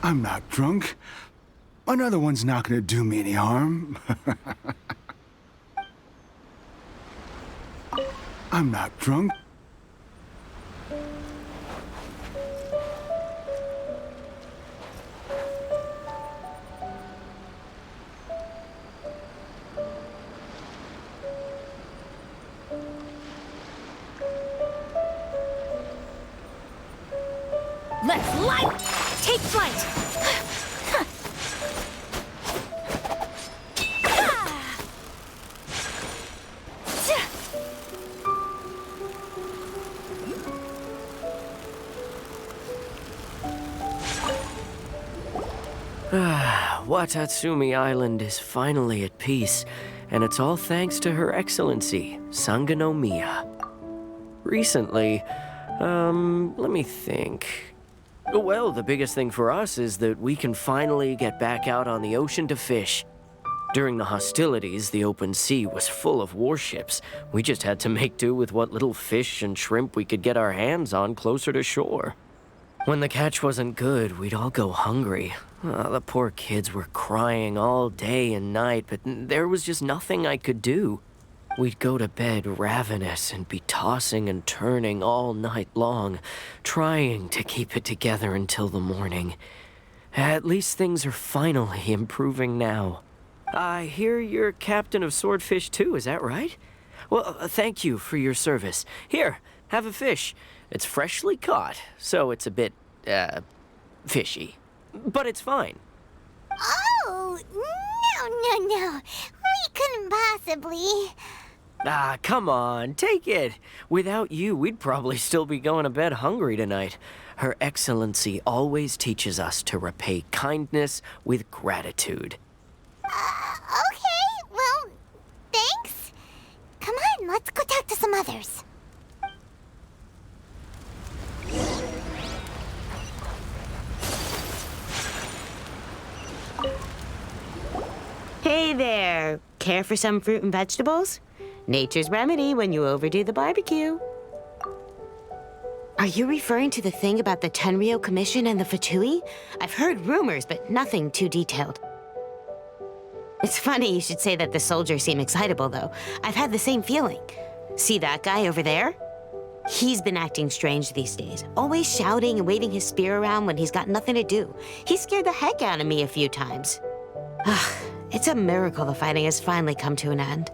I'm not drunk. Another one's not gonna do me any harm. I'm not drunk.
Let's light! Take flight!
Watatsumi Island is finally at peace, and it's all thanks to Her Excellency, Sangonomiya. Recently, let me think. Well, the biggest thing for us is that we can finally get back out on the ocean to fish. During the hostilities, the open sea was full of warships. We just had to make do with what little fish and shrimp we could get our hands on closer to shore. When the catch wasn't good, we'd all go hungry. The poor kids were crying all day and night, but there was just nothing I could do. We'd go to bed ravenous and be tossing and turning all night long, trying to keep it together until the morning. At least things are finally improving now. I hear you're captain of Swordfish too, is that right? Well, thank you for your service. Here, have a fish. It's freshly caught, so it's a bit, fishy. But it's fine.
Oh, no. We couldn't possibly.
Ah, come on, take it. Without you, we'd probably still be going to bed hungry tonight. Her Excellency always teaches us to repay kindness with gratitude.
Okay, well, thanks. Come on, let's go talk to some others.
Hey there. Care for some fruit and vegetables? Nature's remedy when you overdo the barbecue. Are you referring to the thing about the Tenryo Commission and the Fatui? I've heard rumors, but nothing too detailed. It's funny you should say that the soldiers seem excitable, though. I've had the same feeling. See that guy over there? He's been acting strange these days, always shouting and waving his spear around when he's got nothing to do. He scared the heck out of me a few times. It's a miracle the fighting has finally come to an end.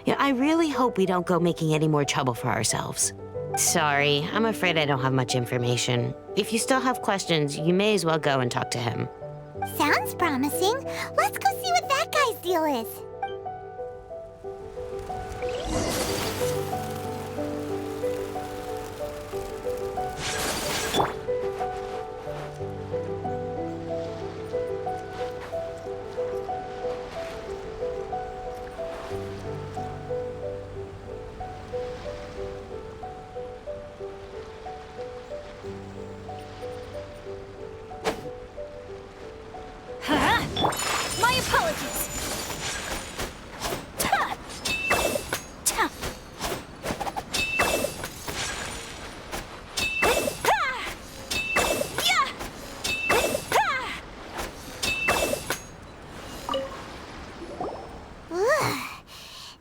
I really hope we don't go making any more trouble for ourselves. Sorry, I'm afraid I don't have much information. If you still have questions, you may as well go and talk to him.
Sounds promising. Let's go see what that guy's deal is.
My apologies.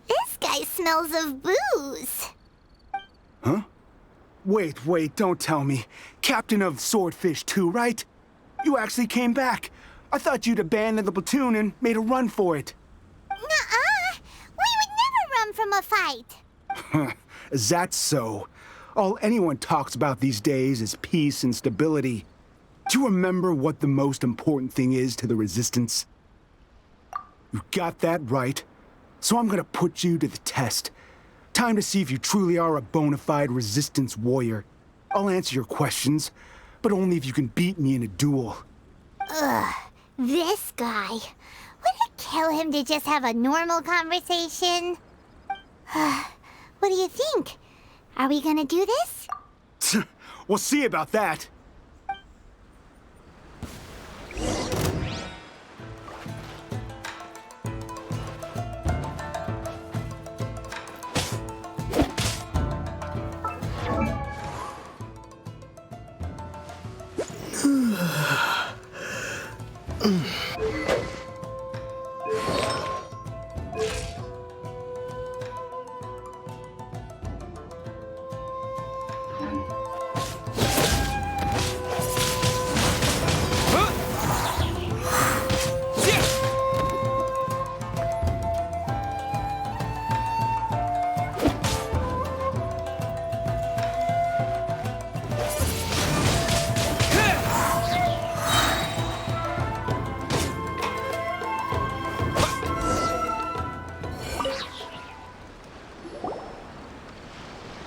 This guy smells of booze.
Huh? Wait, don't tell me. Captain of Swordfish too, right? You actually came back. I thought you'd abandoned the platoon and made a run for it.
Nuh-uh. We would never run from a fight.
Is that so? All anyone talks about these days is peace and stability. Do you remember what the most important thing is to the Resistance? You got that right. So I'm gonna put you to the test. Time to see if you truly are a bona fide Resistance warrior. I'll answer your questions, but only if you can beat me in a duel.
Ugh, this guy. Would it kill him to just have a normal conversation? What do you think? Are we gonna do this?
We'll see about that.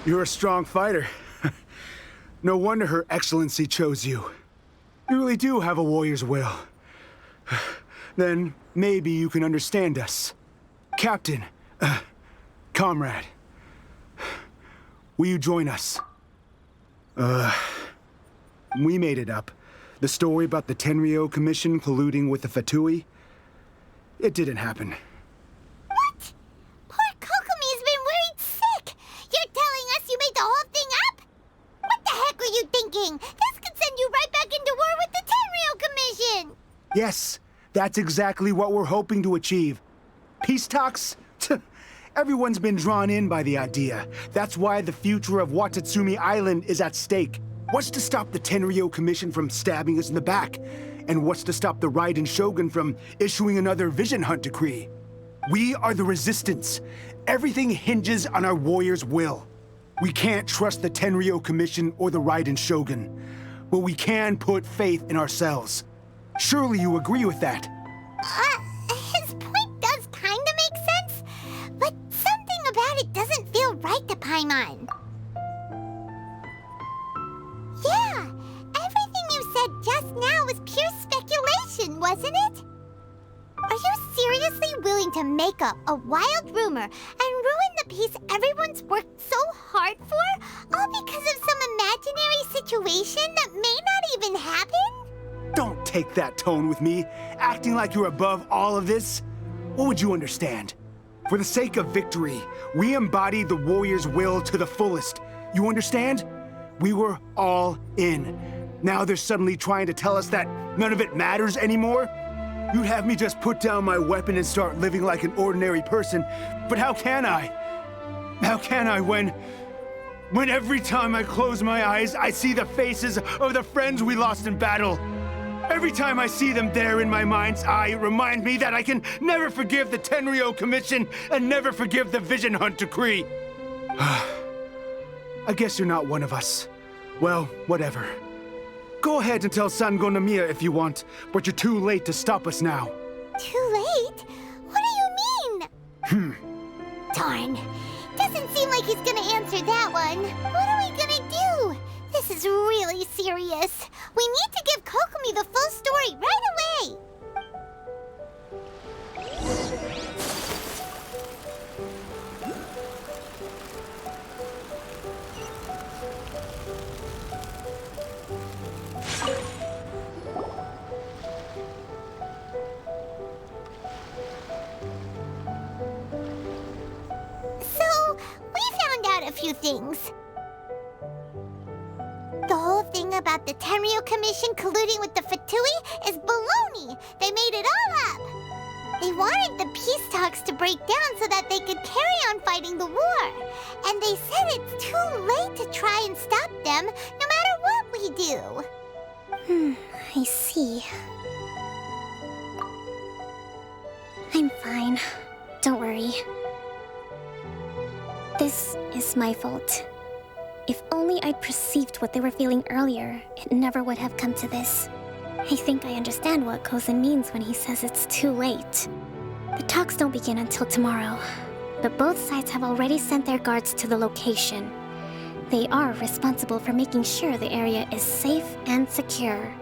You're a strong fighter. No wonder Her Excellency chose you. You really do have a warrior's will. Then maybe you can understand us. Captain, comrade, will you join us? We made it up. The story about the Tenryo Commission colluding with the Fatui, it didn't happen.
What? Poor Kokomi's been worried sick. You're telling us you made the whole thing up? What the heck were you thinking? This could send you right back into war with the Tenryo Commission.
Yes, that's exactly what we're hoping to achieve. Peace talks? Everyone's been drawn in by the idea. That's why the future of Watatsumi Island is at stake. What's to stop the Tenryo Commission from stabbing us in the back? And what's to stop the Raiden Shogun from issuing another Vision Hunt decree? We are the Resistance. Everything hinges on our warriors' will. We can't trust the Tenryo Commission or the Raiden Shogun, but we can put faith in ourselves. Surely you agree with that?
His point does kinda make sense, but something about it doesn't feel right to Paimon. Yeah, everything you said just now was pure speculation, wasn't it? Are you seriously willing to make up a wild rumor and ruin the peace everyone's worked so hard for, all because of some imaginary situation that may not even happen?
Don't take that tone with me, acting like you're above all of this. What would you understand? For the sake of victory, we embodied the warrior's will to the fullest. You understand? We were all in. Now they're suddenly trying to tell us that none of it matters anymore? You'd have me just put down my weapon and start living like an ordinary person, but how can I? How can I when every time I close my eyes, I see the faces of the friends we lost in battle? Every time I see them there in my mind's eye, it reminds me that I can never forgive the Tenryo Commission and never forgive the Vision Hunt decree. I guess you're not one of us. Well, whatever. Go ahead and tell Sango Nomiya if you want, but you're too late to stop us now.
Too late? What do you mean? Darn. Doesn't seem like he's gonna answer that one. What are we gonna do? This is really serious. We need to give Kokomi the full story right away. So, we found out a few things. The whole thing about the Tenryo Commission colluding with the Fatui is baloney. They made it all up. They wanted the peace talks to break down so that they could carry on fighting the war. And they said it's too late to try and stop them, no matter what we do.
I see. I'm fine. Don't worry. This is my fault. If only I'd perceived what they were feeling earlier, it never would have come to this. I think I understand what Kozan means when he says it's too late. The talks don't begin until tomorrow, but both sides have already sent their guards to the location. They are responsible for making sure the area is safe and secure.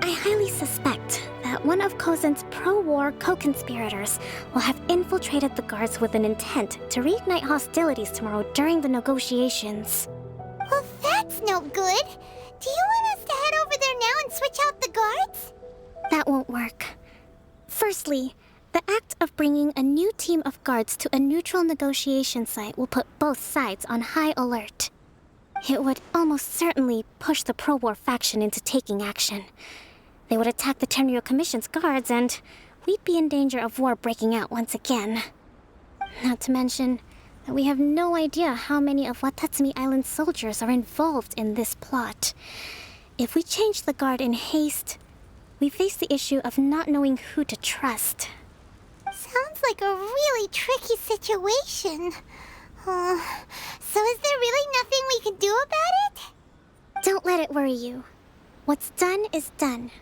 I highly suspect that one of Kozan's pro-war co-conspirators will have infiltrated the guards with an intent to reignite hostilities tomorrow during the negotiations.
Well, that's no good. Do you want us to head over there now and switch out the guards?
That won't work. Firstly, the act of bringing a new team of guards to a neutral negotiation site will put both sides on high alert. It would almost certainly push the pro-war faction into taking action. They would attack the Tenryo Commission's guards, and we'd be in danger of war breaking out once again. Not to mention that we have no idea how many of Watatsumi Island's soldiers are involved in this plot. If we change the guard in haste, we face the issue of not knowing who to trust.
Sounds like a really tricky situation. So is there really nothing we can do about it?
Don't let it worry you. What's done is done.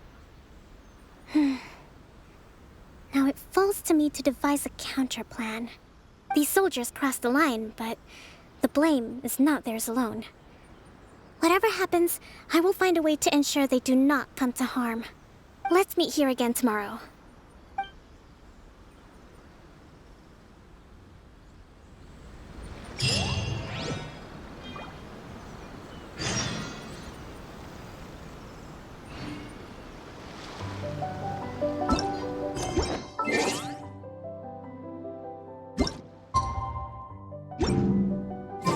Now it falls to me to devise a counterplan. These soldiers crossed the line, but the blame is not theirs alone. Whatever happens, I will find a way to ensure they do not come to harm. Let's meet here again tomorrow.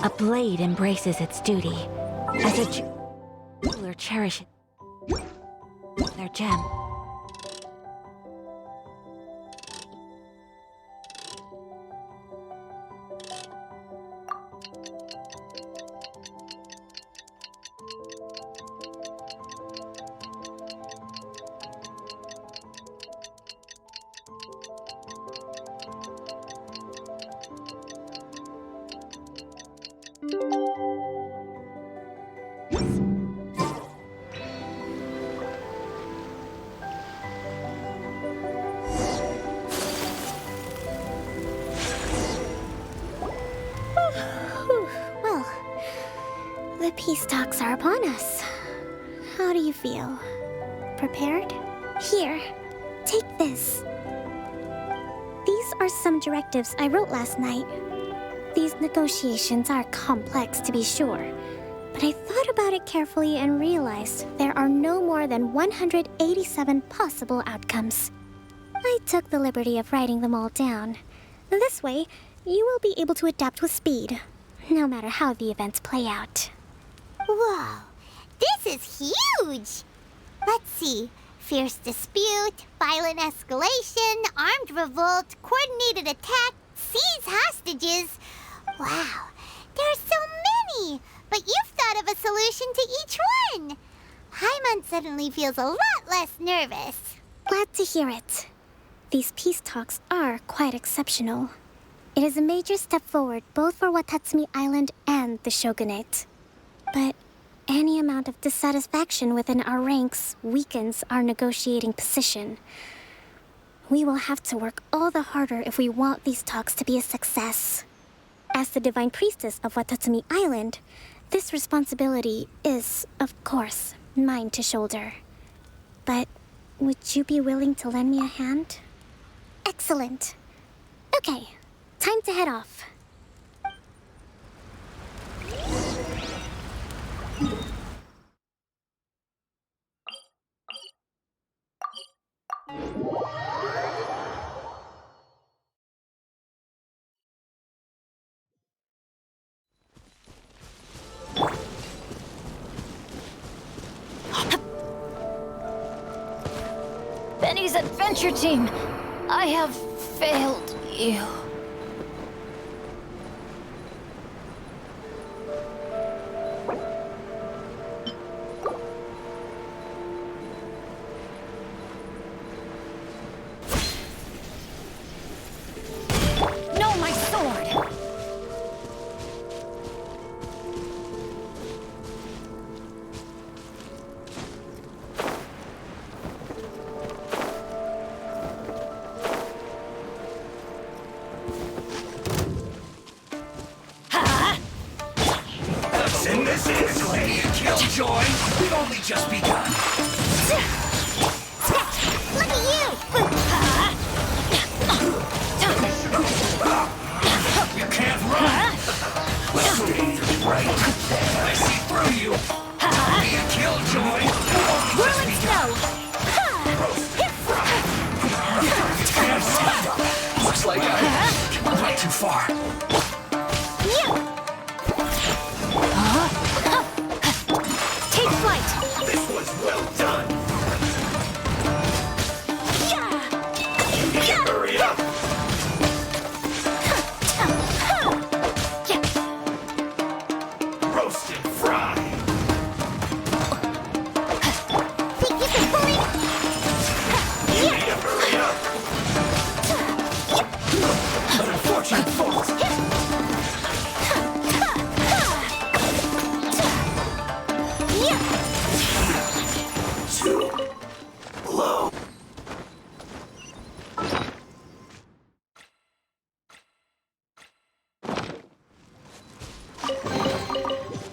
A blade embraces its duty, as a jeweler cherishes their gem.
talks are upon us. How do you feel? Prepared? Here, take this. These are some directives I wrote last night. These negotiations are complex, to be sure, but I thought about it carefully and realized there are no more than 187 possible outcomes. I took the liberty of writing them all down. This way, you will be able to adapt with speed, no matter how the events play out.
Whoa, this is huge! Let's see. Fierce dispute, violent escalation, armed revolt, coordinated attack, seize hostages. Wow, there are so many! But you've thought of a solution to each one! Paimon suddenly feels a lot less nervous.
Glad to hear it. These peace talks are quite exceptional. It is a major step forward both for Watatsumi Island and the Shogunate. But any amount of dissatisfaction within our ranks weakens our negotiating position. We will have to work all the harder if we want these talks to be a success. As the Divine Priestess of Watatsumi Island, this responsibility is, of course, mine to shoulder. But would you be willing to lend me a hand? Excellent. Okay, time to head off.
Benny's adventure team! I have failed you. No, my sword!
And this is Lady Killjoy. We've only just begun.
Look at you!
You can't run. Stay right there. I see through you. Lady Killjoy.
Whirling snow!
Looks like I went too far.
Take flight!
This was well done. Hurry up! Roast and fry.
Think you can bully?
You need to hurry up. An unfortunate fault. Too low.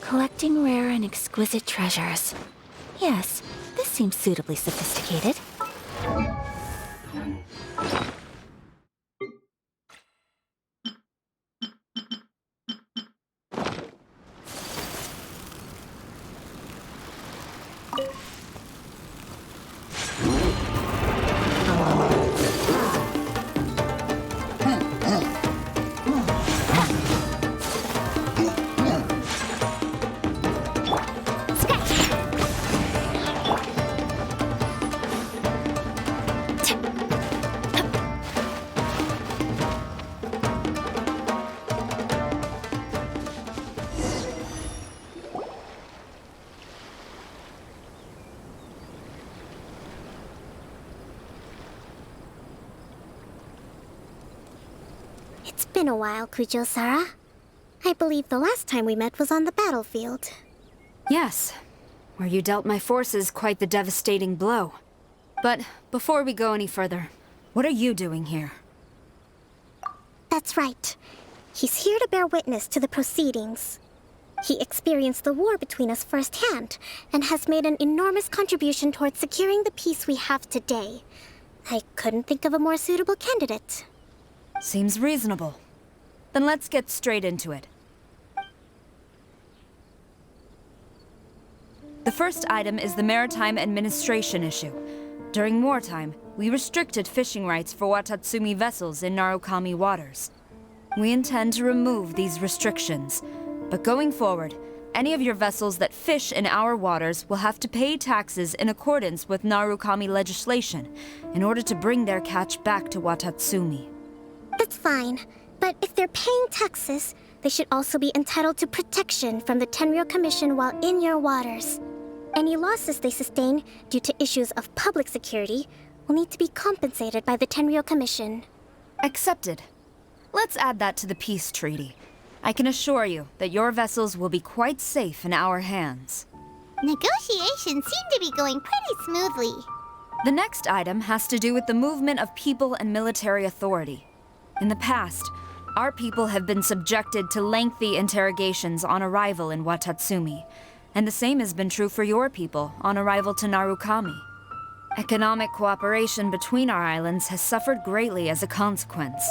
Collecting rare and exquisite treasures. Yes, this seems suitably sophisticated.
It's been a while, Kujo-Sara. I believe the last time we met was on the battlefield.
Yes, where you dealt my forces quite the devastating blow. But before we go any further, what are you doing here?
That's right. He's here to bear witness to the proceedings. He experienced the war between us firsthand, and has made an enormous contribution towards securing the peace we have today. I couldn't think of a more suitable candidate.
Seems reasonable. Then let's get straight into it. The first item is the maritime administration issue. During wartime, we restricted fishing rights for Watatsumi vessels in Narukami waters. We intend to remove these restrictions, but going forward, any of your vessels that fish in our waters will have to pay taxes in accordance with Narukami legislation in order to bring their catch back to Watatsumi.
That's fine, but if they're paying taxes, they should also be entitled to protection from the Tenryou Commission while in your waters. Any losses they sustain due to issues of public security will need to be compensated by the Tenryou Commission.
Accepted. Let's add that to the peace treaty. I can assure you that your vessels will be quite safe in our hands.
Negotiations seem to be going pretty smoothly.
The next item has to do with the movement of people and military authority. In the past, our people have been subjected to lengthy interrogations on arrival in Watatsumi, and the same has been true for your people on arrival to Narukami. Economic cooperation between our islands has suffered greatly as a consequence.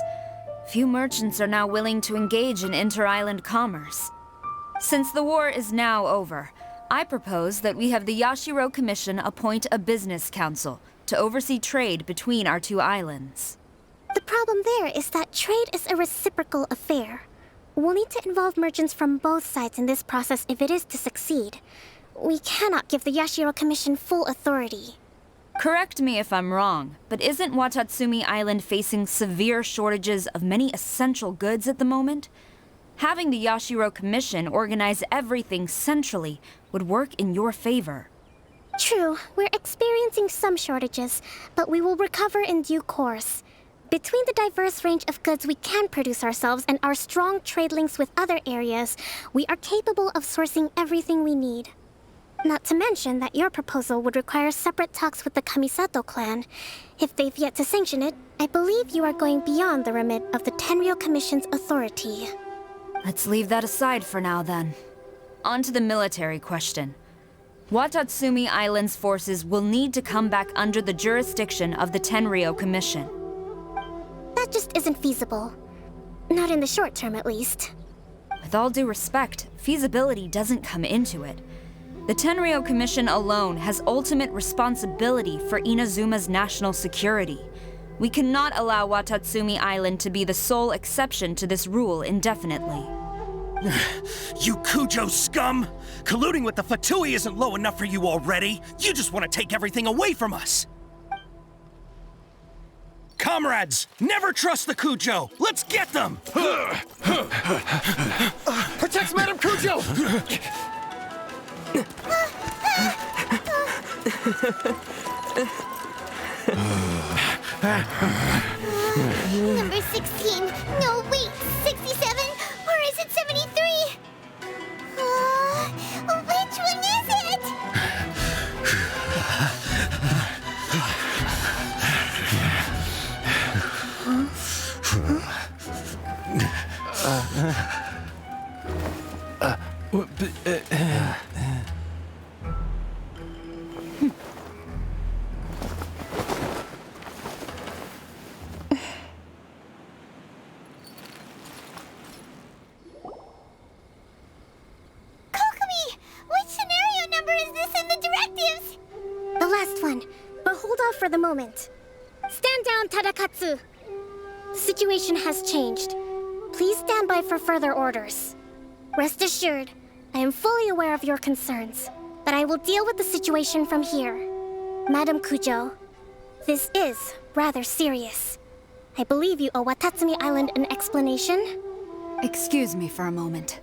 Few merchants are now willing to engage in inter-island commerce. Since the war is now over, I propose that we have the Yashiro Commission appoint a business council to oversee trade between our two islands.
The problem there is that trade is a reciprocal affair. We'll need to involve merchants from both sides in this process if it is to succeed. We cannot give the Yashiro Commission full authority.
Correct me if I'm wrong, but isn't Watatsumi Island facing severe shortages of many essential goods at the moment? Having the Yashiro Commission organize everything centrally would work in your favor.
True, we're experiencing some shortages, but we will recover in due course. Between the diverse range of goods we can produce ourselves and our strong trade links with other areas, we are capable of sourcing everything we need. Not to mention that your proposal would require separate talks with the Kamisato clan. If they've yet to sanction it, I believe you are going beyond the remit of the Tenryou Commission's authority.
Let's leave that aside for now, then. On to the military question. Watatsumi Island's forces will need to come back under the jurisdiction of the Tenryou Commission.
That just isn't feasible. Not in the short term, at least.
With all due respect, feasibility doesn't come into it. The Tenryou Commission alone has ultimate responsibility for Inazuma's national security. We cannot allow Watatsumi Island to be the sole exception to this rule indefinitely.
You Kujo scum! Colluding with the Fatui isn't low enough for you already! You just want to take everything away from us! Comrades, never trust the Kujo! Let's get them!
Protect Madame Kujo!
Number 16. No, wait. 67? Or is it 73? Which one is it?
For the moment. Stand down, Tadakatsu! The situation has changed. Please stand by for further orders. Rest assured, I am fully aware of your concerns, but I will deal with the situation from here. Madam Kujo, this is rather serious. I believe you owe Watatsumi Island an explanation.
Excuse me for a moment.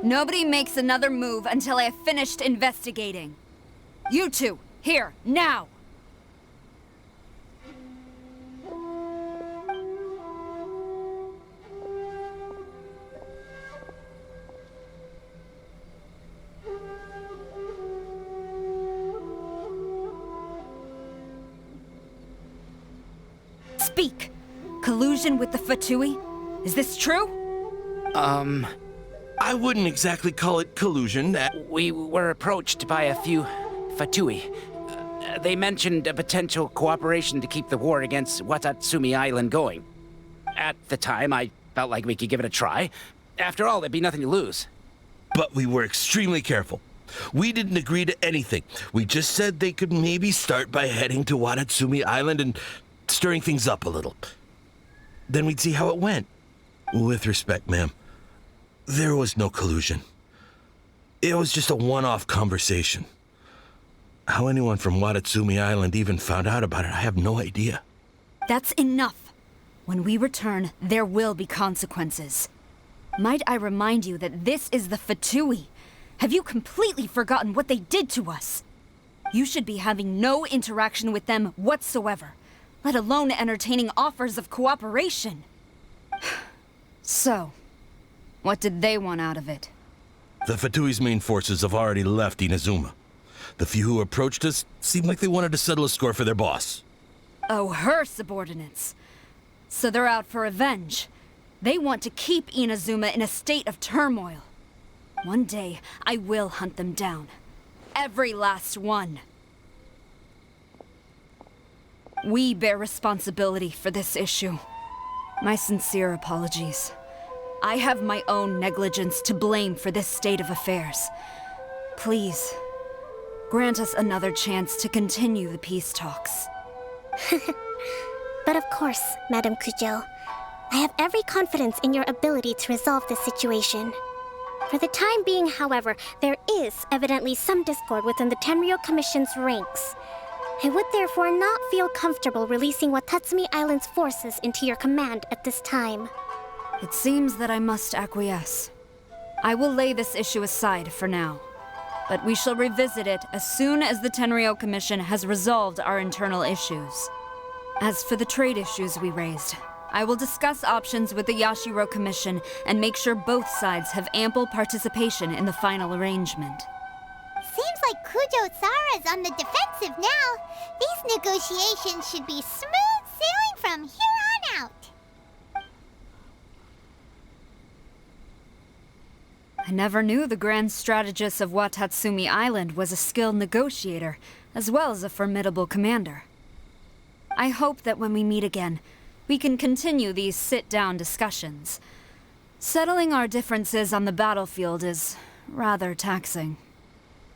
Nobody makes another move until I have finished investigating. You two, here, now! Speak! Collusion with the Fatui? Is this true?
I wouldn't exactly call it collusion.
We were approached by a few Fatui. They mentioned a potential cooperation to keep the war against Watatsumi Island going. At the time, I felt like we could give it a try. After all, there'd be nothing to lose.
But we were extremely careful. We didn't agree to anything. We just said they could maybe start by heading to Watatsumi Island and stirring things up a little. Then we'd see how it went. With respect, ma'am, there was no collusion. It was just a one-off conversation. How anyone from Watatsumi Island even found out about it, I have no idea.
That's enough. When we return, there will be consequences. Might I remind you that this is the Fatui? Have you completely forgotten what they did to us? You should be having no interaction with them whatsoever, let alone entertaining offers of cooperation. So, what did they want out of it?
The Fatui's main forces have already left Inazuma. The few who approached us seemed like they wanted to settle a score for their boss.
Oh, her subordinates. So they're out for revenge. They want to keep Inazuma in a state of turmoil. One day, I will hunt them down. Every last one. We bear responsibility for this issue. My sincere apologies. I have my own negligence to blame for this state of affairs. Please, grant us another chance to continue the peace talks.
But of course, Madame Kujo, I have every confidence in your ability to resolve this situation. For the time being, however, there is evidently some discord within the Tenryou Commission's ranks. I would therefore not feel comfortable releasing Watatsumi Island's forces into your command at this time.
It seems that I must acquiesce. I will lay this issue aside for now, but we shall revisit it as soon as the Tenryou Commission has resolved our internal issues. As for the trade issues we raised, I will discuss options with the Yashiro Commission and make sure both sides have ample participation in the final arrangement.
Seems like Kujo-sara's on the defensive now. These negotiations should be smooth sailing from here on out.
I never knew the grand strategist of Watatsumi Island was a skilled negotiator, as well as a formidable commander. I hope that when we meet again, we can continue these sit-down discussions. Settling our differences on the battlefield is rather taxing.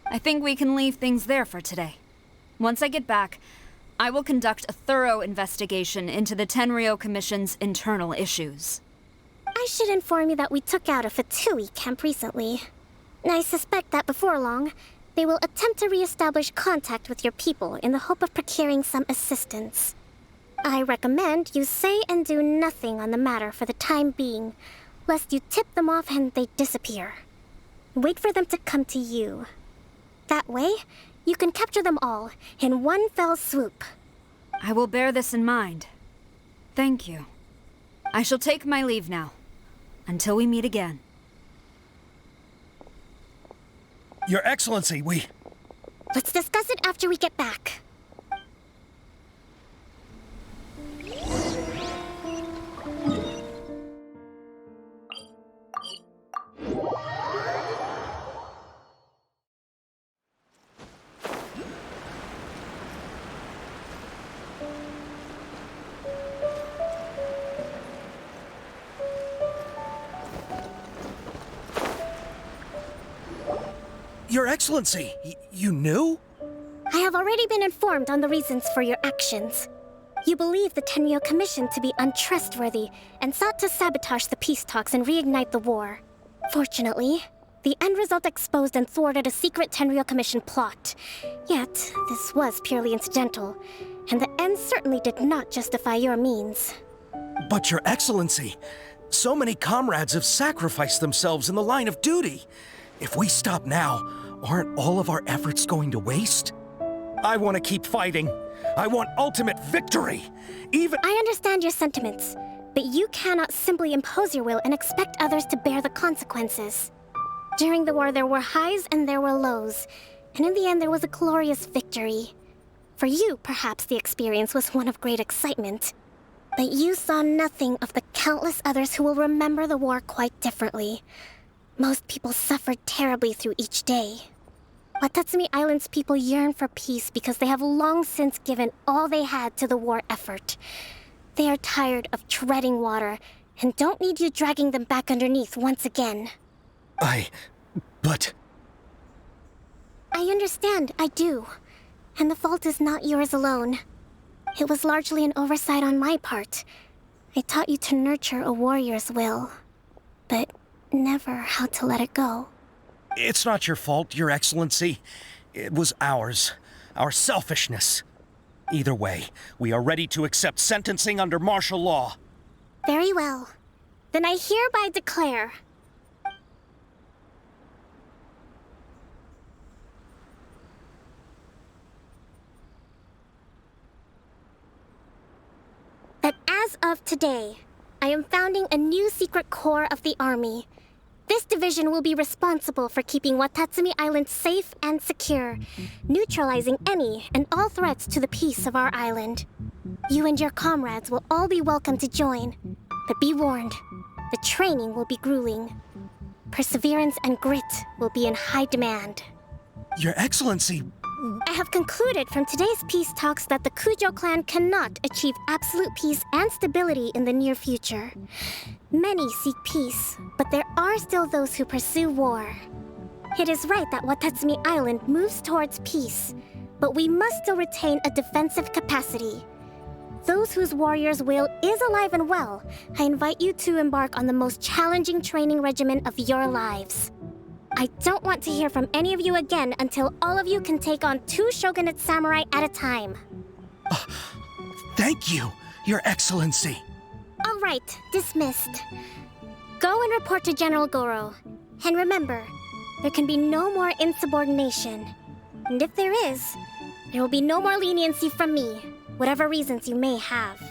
I think we can leave things there for today. Once I get back, I will conduct a thorough investigation into the Tenryou Commission's internal issues.
I should inform you that we took out a Fatui camp recently. I suspect that before long, they will attempt to re-establish contact with your people in the hope of procuring some assistance. I recommend you say and do nothing on the matter for the time being, lest you tip them off and they disappear. Wait for them to come to you. That way, you can capture them all in one fell swoop.
I will bear this in mind. Thank you. I shall take my leave now. Until we meet again.
Your Excellency,
Let's discuss it after we get back.
Your Excellency, you knew?
I have already been informed on the reasons for your actions. You believe the Tenryou Commission to be untrustworthy and sought to sabotage the peace talks and reignite the war. Fortunately, the end result exposed and thwarted a secret Tenryou Commission plot. Yet, this was purely incidental, and the end certainly did not justify your means.
But Your Excellency, so many comrades have sacrificed themselves in the line of duty. If we stop now, aren't all of our efforts going to waste? I want to keep fighting. I want ultimate victory.
I understand your sentiments, but you cannot simply impose your will and expect others to bear the consequences. During the war, there were highs and there were lows, and in the end, there was a glorious victory. For you, perhaps the experience was one of great excitement. But you saw nothing of the countless others who will remember the war quite differently. Most people suffered terribly through each day. Watatsumi Island's people yearn for peace because they have long since given all they had to the war effort. They are tired of treading water and don't need you dragging them back underneath once again.
But...
I understand, I do. And the fault is not yours alone. It was largely an oversight on my part. I taught you to nurture a warrior's will, but never how to let it go.
It's not your fault, Your Excellency. It was ours. Our selfishness. Either way, we are ready to accept sentencing under martial law.
Very well. Then I hereby declare... that as of today, I am founding a new secret corps of the army. This division will be responsible for keeping Watatsumi Island safe and secure, neutralizing any and all threats to the peace of our island. You and your comrades will all be welcome to join, but be warned, the training will be grueling. Perseverance and grit will be in high demand.
Your Excellency...
I have concluded from today's peace talks that the Kujo clan cannot achieve absolute peace and stability in the near future. Many seek peace, but there are still those who pursue war. It is right that Watatsumi Island moves towards peace, but we must still retain a defensive capacity. Those whose warrior's will is alive and well, I invite you to embark on the most challenging training regimen of your lives. I don't want to hear from any of you again until all of you can take on 2 shogunate samurai at a time.
Thank you, Your Excellency.
All right, dismissed. Go and report to General Goro. And remember, there can be no more insubordination. And if there is, there will be no more leniency from me, whatever reasons you may have.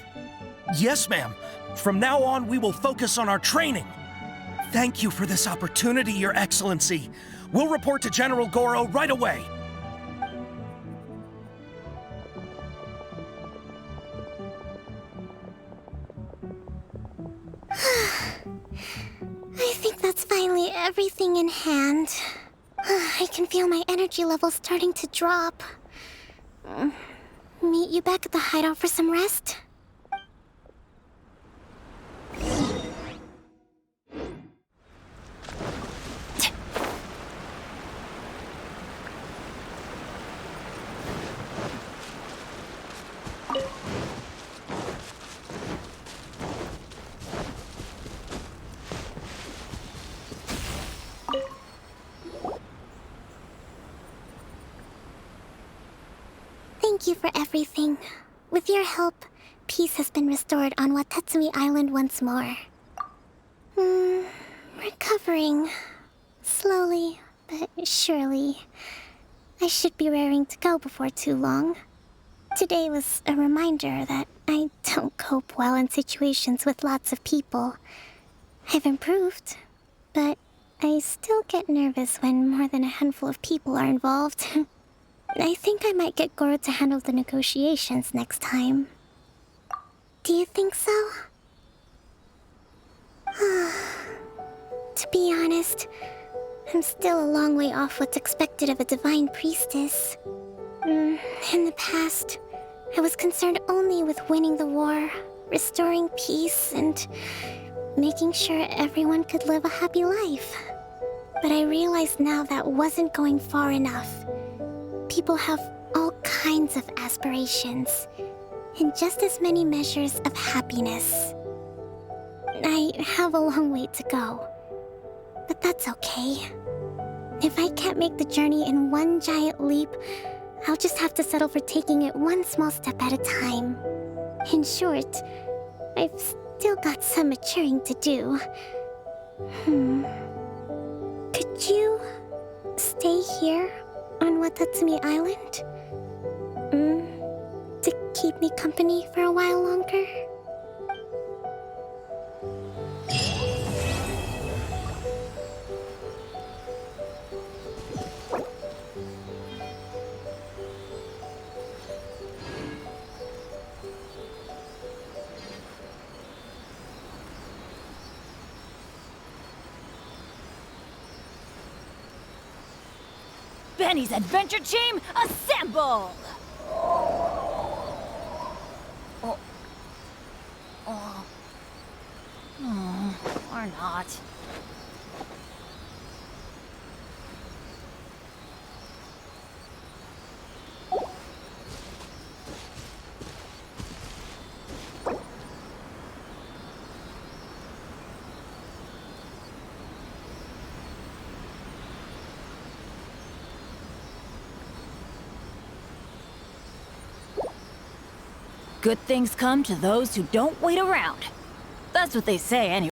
Yes, ma'am. From now on, we will focus on our training. Thank you for this opportunity, Your Excellency. We'll report to General Goro right away.
I think that's finally everything in hand. I can feel my energy levels starting to drop. Meet you back at the hideout for some rest? Thank you for everything. With your help, peace has been restored on Watatsumi Island once more. Recovering. Slowly, but surely. I should be raring to go before too long. Today was a reminder that I don't cope well in situations with lots of people. I've improved, but I still get nervous when more than a handful of people are involved. I think I might get Goro to handle the negotiations next time. Do you think so? To be honest, I'm still a long way off what's expected of a divine priestess. In the past, I was concerned only with winning the war, restoring peace, and making sure everyone could live a happy life. But I realized now that wasn't going far enough. People have all kinds of aspirations, and just as many measures of happiness. I have a long way to go, but that's okay. If I can't make the journey in one giant leap, I'll just have to settle for taking it one small step at a time. In short, I've still got some maturing to do. Could you stay here on Watatsumi Island? To keep me company for a while longer?
Benny's adventure team, assemble! Or not. Good things come to those who don't wait around. That's what they say anyway.